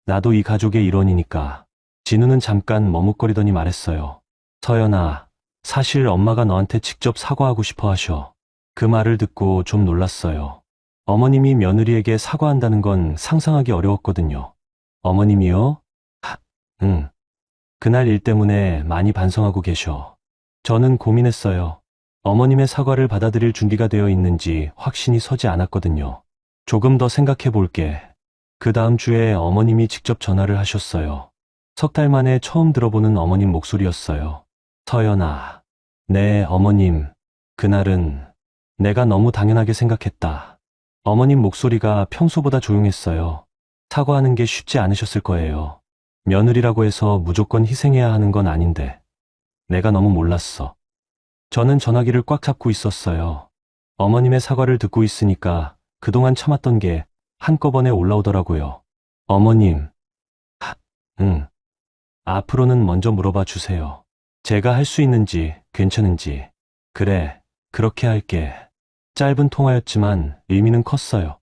나도 이 가족의 일원이니까. 진우는 잠깐 머뭇거리더니 말했어요. 서연아, 사실 엄마가 너한테 직접 사과하고 싶어 하셔. 그 말을 듣고 좀 놀랐어요. 어머님이 며느리에게 사과한다는 건 상상하기 어려웠거든요. 어머님이요? 응. 그날 일 때문에 많이 반성하고 계셔. 저는 고민했어요. 어머님의 사과를 받아들일 준비가 되어 있는지 확신이 서지 않았거든요. 조금 더 생각해 볼게. 그 다음 주에 어머님이 직접 전화를 하셨어요. 석 달 만에 처음 들어보는 어머님 목소리였어요. 서연아, 네, 어머님. 그날은 내가 너무 당연하게 생각했다. 어머님 목소리가 평소보다 조용했어요. 사과하는 게 쉽지 않으셨을 거예요. 며느리라고 해서 무조건 희생해야 하는 건 아닌데. 내가 너무 몰랐어. 저는 전화기를 꽉 잡고 있었어요. 어머님의 사과를 듣고 있으니까 그동안 참았던 게 한꺼번에 올라오더라고요. 어머님. 응. 앞으로는 먼저 물어봐 주세요. 제가 할 수 있는지, 괜찮은지. 그래, 그렇게 할게. 짧은 통화였지만 의미는 컸어요.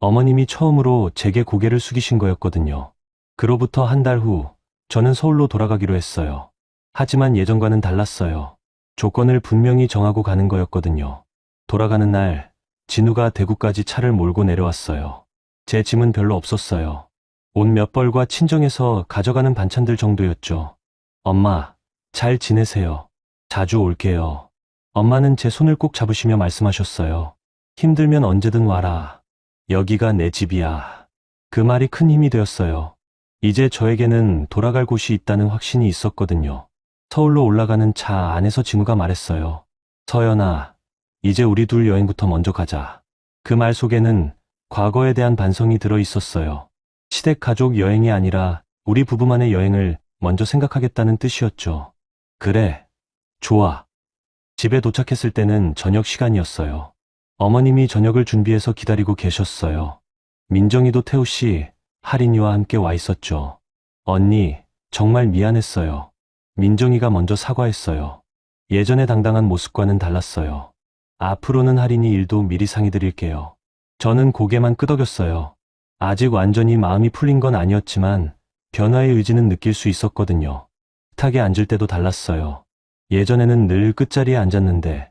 어머님이 처음으로 제게 고개를 숙이신 거였거든요. 그로부터 한 달 후, 저는 서울로 돌아가기로 했어요. 하지만 예전과는 달랐어요. 조건을 분명히 정하고 가는 거였거든요. 돌아가는 날, 진우가 대구까지 차를 몰고 내려왔어요. 제 짐은 별로 없었어요. 옷 몇 벌과 친정에서 가져가는 반찬들 정도였죠. 엄마, 잘 지내세요. 자주 올게요. 엄마는 제 손을 꼭 잡으시며 말씀하셨어요. 힘들면 언제든 와라. 여기가 내 집이야. 그 말이 큰 힘이 되었어요. 이제 저에게는 돌아갈 곳이 있다는 확신이 있었거든요. 서울로 올라가는 차 안에서 진우가 말했어요. 서연아, 이제 우리 둘 여행부터 먼저 가자. 그 말 속에는 과거에 대한 반성이 들어 있었어요. 시댁 가족 여행이 아니라 우리 부부만의 여행을 먼저 생각하겠다는 뜻이었죠. 그래, 좋아. 집에 도착했을 때는 저녁 시간이었어요. 어머님이 저녁을 준비해서 기다리고 계셨어요. 민정이도 태우 씨, 할인이와 함께 와 있었죠. 언니, 정말 미안했어요. 민정이가 먼저 사과했어요. 예전의 당당한 모습과는 달랐어요. 앞으로는 할인이 일도 미리 상의드릴게요. 저는 고개만 끄덕였어요. 아직 완전히 마음이 풀린 건 아니었지만 변화의 의지는 느낄 수 있었거든요. 식탁에 앉을 때도 달랐어요. 예전에는 늘 끝자리에 앉았는데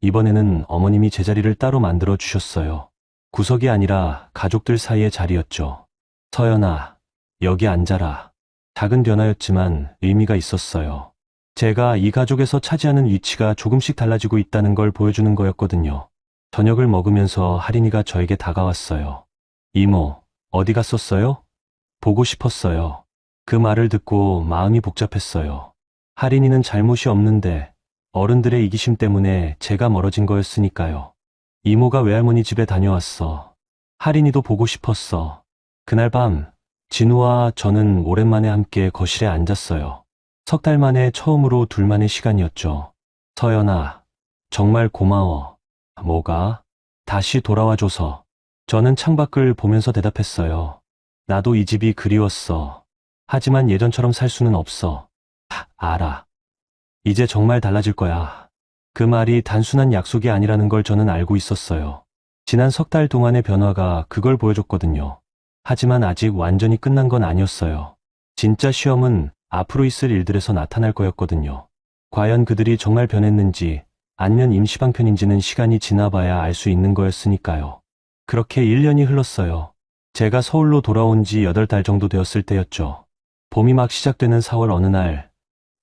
이번에는 어머님이 제 자리를 따로 만들어 주셨어요. 구석이 아니라 가족들 사이의 자리였죠. 서연아, 여기 앉아라. 작은 변화였지만 의미가 있었어요. 제가 이 가족에서 차지하는 위치가 조금씩 달라지고 있다는 걸 보여주는 거였거든요. 저녁을 먹으면서 할인이가 저에게 다가왔어요. 이모, 어디 갔었어요? 보고 싶었어요. 그 말을 듣고 마음이 복잡했어요. 할인이는 잘못이 없는데 어른들의 이기심 때문에 제가 멀어진 거였으니까요. 이모가 외할머니 집에 다녀왔어. 할인이도 보고 싶었어. 그날 밤 진우와 저는 오랜만에 함께 거실에 앉았어요. 석 달 만에 처음으로 둘만의 시간이었죠. 서연아, 정말 고마워. 뭐가? 다시 돌아와줘서. 저는 창밖을 보면서 대답했어요. 나도 이 집이 그리웠어. 하지만 예전처럼 살 수는 없어. 알아. 이제 정말 달라질 거야. 그 말이 단순한 약속이 아니라는 걸 저는 알고 있었어요. 지난 석 달 동안의 변화가 그걸 보여줬거든요. 하지만 아직 완전히 끝난 건 아니었어요. 진짜 시험은 앞으로 있을 일들에서 나타날 거였거든요. 과연 그들이 정말 변했는지 아니면 임시방편인지는 시간이 지나봐야 알 수 있는 거였으니까요. 그렇게 1년이 흘렀어요. 제가 서울로 돌아온 지 8달 정도 되었을 때였죠. 봄이 막 시작되는 4월 어느 날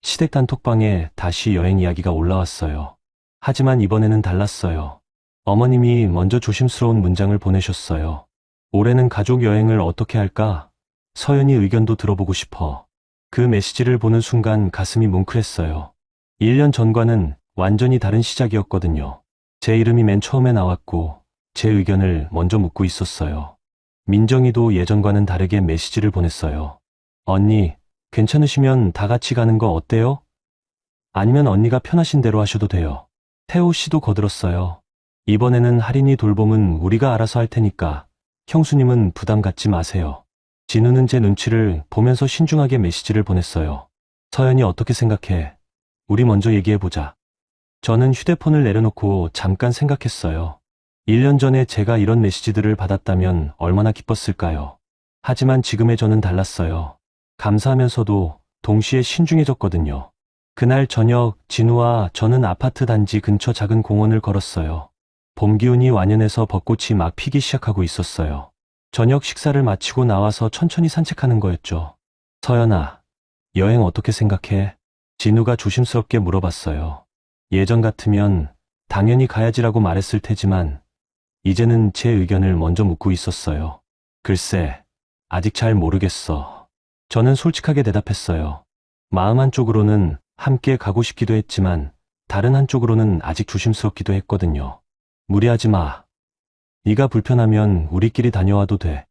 시댁 단톡방에 다시 여행 이야기가 올라왔어요. 하지만 이번에는 달랐어요. 어머님이 먼저 조심스러운 문장을 보내셨어요. 올해는 가족 여행을 어떻게 할까? 서연이 의견도 들어보고 싶어. 그 메시지를 보는 순간 가슴이 뭉클했어요. 1년 전과는 완전히 다른 시작이었거든요. 제 이름이 맨 처음에 나왔고 제 의견을 먼저 묻고 있었어요. 민정이도 예전과는 다르게 메시지를 보냈어요. 언니, 괜찮으시면 다 같이 가는 거 어때요? 아니면 언니가 편하신 대로 하셔도 돼요. 태호 씨도 거들었어요. 이번에는 할인이 돌봄은 우리가 알아서 할 테니까 형수님은 부담 갖지 마세요. 진우는 제 눈치를 보면서 신중하게 메시지를 보냈어요. 서연이 어떻게 생각해? 우리 먼저 얘기해보자. 저는 휴대폰을 내려놓고 잠깐 생각했어요. 1년 전에 제가 이런 메시지들을 받았다면 얼마나 기뻤을까요? 하지만 지금의 저는 달랐어요. 감사하면서도 동시에 신중해졌거든요. 그날 저녁 진우와 저는 아파트 단지 근처 작은 공원을 걸었어요. 봄 기운이 완연해서 벚꽃이 막 피기 시작하고 있었어요. 저녁 식사를 마치고 나와서 천천히 산책하는 거였죠. 서연아, 여행 어떻게 생각해? 진우가 조심스럽게 물어봤어요. 예전 같으면 당연히 가야지라고 말했을 테지만 이제는 제 의견을 먼저 묻고 있었어요. 글쎄, 아직 잘 모르겠어. 저는 솔직하게 대답했어요. 마음 한쪽으로는 함께 가고 싶기도 했지만 다른 한쪽으로는 아직 조심스럽기도 했거든요. 무리하지 마. 네가 불편하면 우리끼리 다녀와도 돼.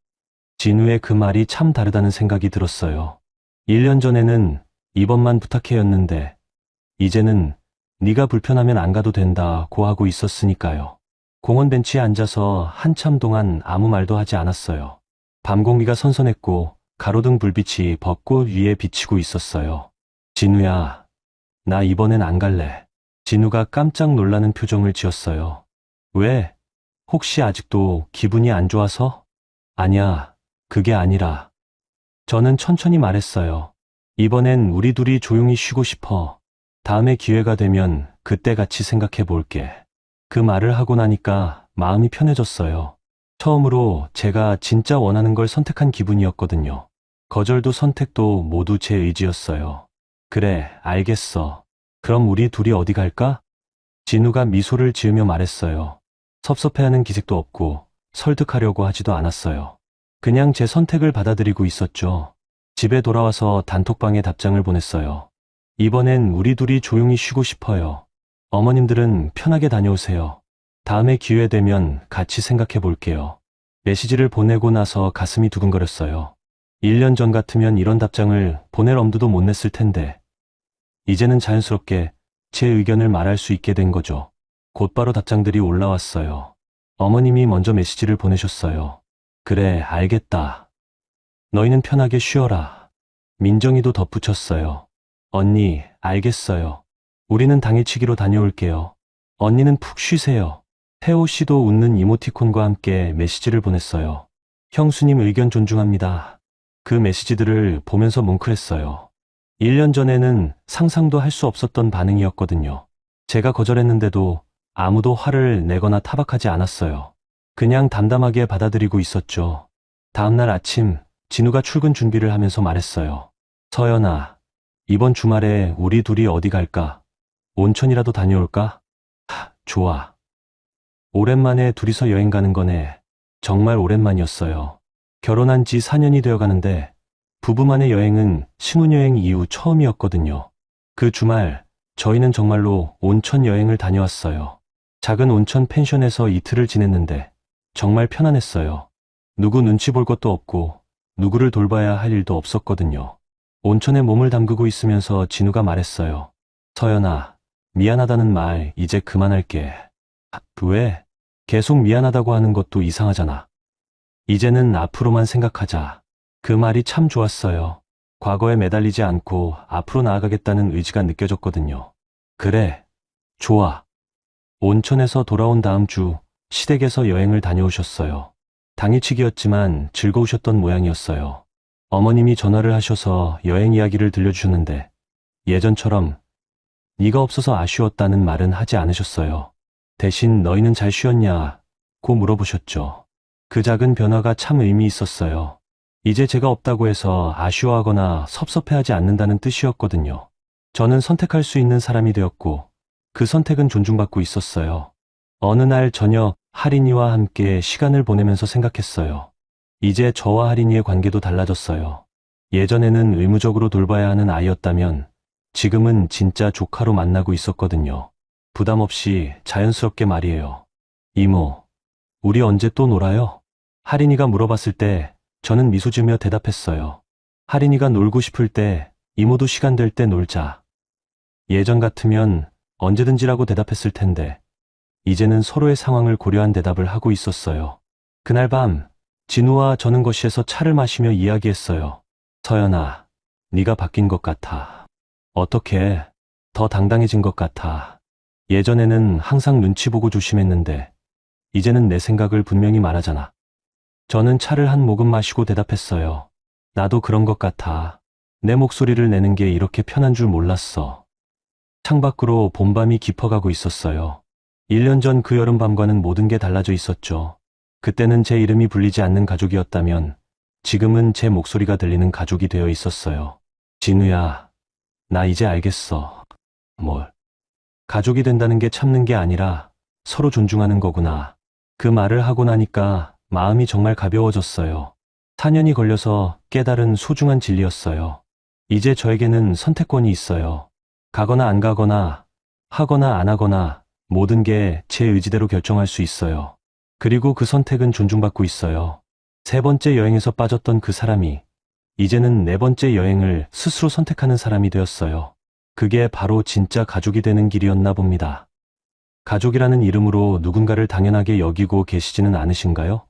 진우의 그 말이 참 다르다는 생각이 들었어요. 1년 전에는 이번만 부탁해였는데 이제는 네가 불편하면 안 가도 된다고 하고 있었으니까요. 공원 벤치에 앉아서 한참 동안 아무 말도 하지 않았어요. 밤 공기가 선선했고 가로등 불빛이 벚꽃 위에 비치고 있었어요. 진우야, 나 이번엔 안 갈래. 진우가 깜짝 놀라는 표정을 지었어요. 왜? 혹시 아직도 기분이 안 좋아서? 아니야, 그게 아니라. 저는 천천히 말했어요. 이번엔 우리 둘이 조용히 쉬고 싶어. 다음에 기회가 되면 그때 같이 생각해 볼게. 그 말을 하고 나니까 마음이 편해졌어요. 처음으로 제가 진짜 원하는 걸 선택한 기분이었거든요. 거절도 선택도 모두 제 의지였어요. 그래, 알겠어. 그럼 우리 둘이 어디 갈까? 진우가 미소를 지으며 말했어요. 섭섭해하는 기색도 없고 설득하려고 하지도 않았어요. 그냥 제 선택을 받아들이고 있었죠. 집에 돌아와서 단톡방에 답장을 보냈어요. 이번엔 우리 둘이 조용히 쉬고 싶어요. 어머님들은 편하게 다녀오세요. 다음에 기회 되면 같이 생각해 볼게요. 메시지를 보내고 나서 가슴이 두근거렸어요. 1년 전 같으면 이런 답장을 보낼 엄두도 못 냈을 텐데 이제는 자연스럽게 제 의견을 말할 수 있게 된 거죠. 곧바로 답장들이 올라왔어요. 어머님이 먼저 메시지를 보내셨어요. 그래, 알겠다. 너희는 편하게 쉬어라. 민정이도 덧붙였어요. 언니, 알겠어요. 우리는 당일치기로 다녀올게요. 언니는 푹 쉬세요. 태호 씨도 웃는 이모티콘과 함께 메시지를 보냈어요. 형수님 의견 존중합니다. 그 메시지들을 보면서 뭉클했어요. 1년 전에는 상상도 할 수 없었던 반응이었거든요. 제가 거절했는데도 아무도 화를 내거나 타박하지 않았어요. 그냥 담담하게 받아들이고 있었죠. 다음날 아침, 진우가 출근 준비를 하면서 말했어요. 서연아, 이번 주말에 우리 둘이 어디 갈까? 온천이라도 다녀올까? 좋아. 오랜만에 둘이서 여행 가는 거네. 정말 오랜만이었어요. 결혼한 지 4년이 되어 가는데 부부만의 여행은 신혼여행 이후 처음이었거든요. 그 주말 저희는 정말로 온천 여행을 다녀왔어요. 작은 온천 펜션에서 이틀을 지냈는데 정말 편안했어요. 누구 눈치 볼 것도 없고 누구를 돌봐야 할 일도 없었거든요. 온천에 몸을 담그고 있으면서 진우가 말했어요. 서연아, 미안하다는 말 이제 그만할게. 왜? 계속 미안하다고 하는 것도 이상하잖아. 이제는 앞으로만 생각하자. 그 말이 참 좋았어요. 과거에 매달리지 않고 앞으로 나아가겠다는 의지가 느껴졌거든요. 그래, 좋아. 온천에서 돌아온 다음 주 시댁에서 여행을 다녀오셨어요. 당일치기였지만 즐거우셨던 모양이었어요. 어머님이 전화를 하셔서 여행 이야기를 들려주셨는데 예전처럼 네가 없어서 아쉬웠다는 말은 하지 않으셨어요. 대신 너희는 잘 쉬었냐고 물어보셨죠. 그 작은 변화가 참 의미 있었어요. 이제 제가 없다고 해서 아쉬워하거나 섭섭해하지 않는다는 뜻이었거든요. 저는 선택할 수 있는 사람이 되었고 그 선택은 존중받고 있었어요. 어느 날 저녁 하린이와 함께 시간을 보내면서 생각했어요. 이제 저와 하린이의 관계도 달라졌어요. 예전에는 의무적으로 돌봐야 하는 아이였다면 지금은 진짜 조카로 만나고 있었거든요. 부담 없이 자연스럽게 말이에요. 이모, 우리 언제 또 놀아요? 하린이가 물어봤을 때 저는 미소 지으며 대답했어요. 하린이가 놀고 싶을 때, 이모도 시간 될 때 놀자. 예전 같으면 언제든지라고 대답했을 텐데 이제는 서로의 상황을 고려한 대답을 하고 있었어요. 그날 밤 진우와 저는 거실에서 차를 마시며 이야기했어요. 서연아, 네가 바뀐 것 같아. 어떻게? 더 당당해진 것 같아. 예전에는 항상 눈치 보고 조심했는데 이제는 내 생각을 분명히 말하잖아. 저는 차를 한 모금 마시고 대답했어요. 나도 그런 것 같아. 내 목소리를 내는 게 이렇게 편한 줄 몰랐어. 창밖으로 봄밤이 깊어가고 있었어요. 1년 전 그 여름밤과는 모든 게 달라져 있었죠. 그때는 제 이름이 불리지 않는 가족이었다면 지금은 제 목소리가 들리는 가족이 되어 있었어요. 진우야, 나 이제 알겠어. 뭘? 가족이 된다는 게 참는 게 아니라 서로 존중하는 거구나. 그 말을 하고 나니까 마음이 정말 가벼워졌어요. 4년이 걸려서 깨달은 소중한 진리였어요. 이제 저에게는 선택권이 있어요. 가거나 안 가거나, 하거나 안 하거나 모든 게 제 의지대로 결정할 수 있어요. 그리고 그 선택은 존중받고 있어요. 3번째 여행에서 빠졌던 그 사람이 이제는 4번째 여행을 스스로 선택하는 사람이 되었어요. 그게 바로 진짜 가족이 되는 길이었나 봅니다. 가족이라는 이름으로 누군가를 당연하게 여기고 계시지는 않으신가요?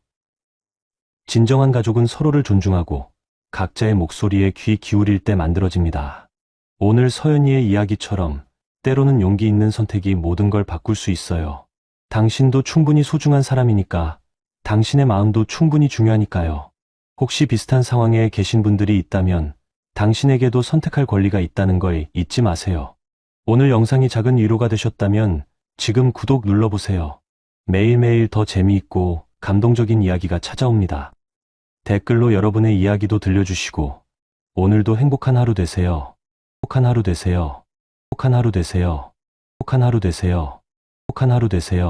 진정한 가족은 서로를 존중하고 각자의 목소리에 귀 기울일 때 만들어집니다. 오늘 서연이의 이야기처럼 때로는 용기 있는 선택이 모든 걸 바꿀 수 있어요. 당신도 충분히 소중한 사람이니까 당신의 마음도 충분히 중요하니까요. 혹시 비슷한 상황에 계신 분들이 있다면 당신에게도 선택할 권리가 있다는 걸 잊지 마세요. 오늘 영상이 작은 위로가 되셨다면 지금 구독 눌러보세요. 매일매일 더 재미있고 감동적인 이야기가 찾아옵니다. 댓글로 여러분의 이야기도 들려주시고 오늘도 행복한 하루 되세요. 행복한 하루 되세요. 행복한 하루 되세요. 행복한 하루 되세요. 행복한 하루 되세요.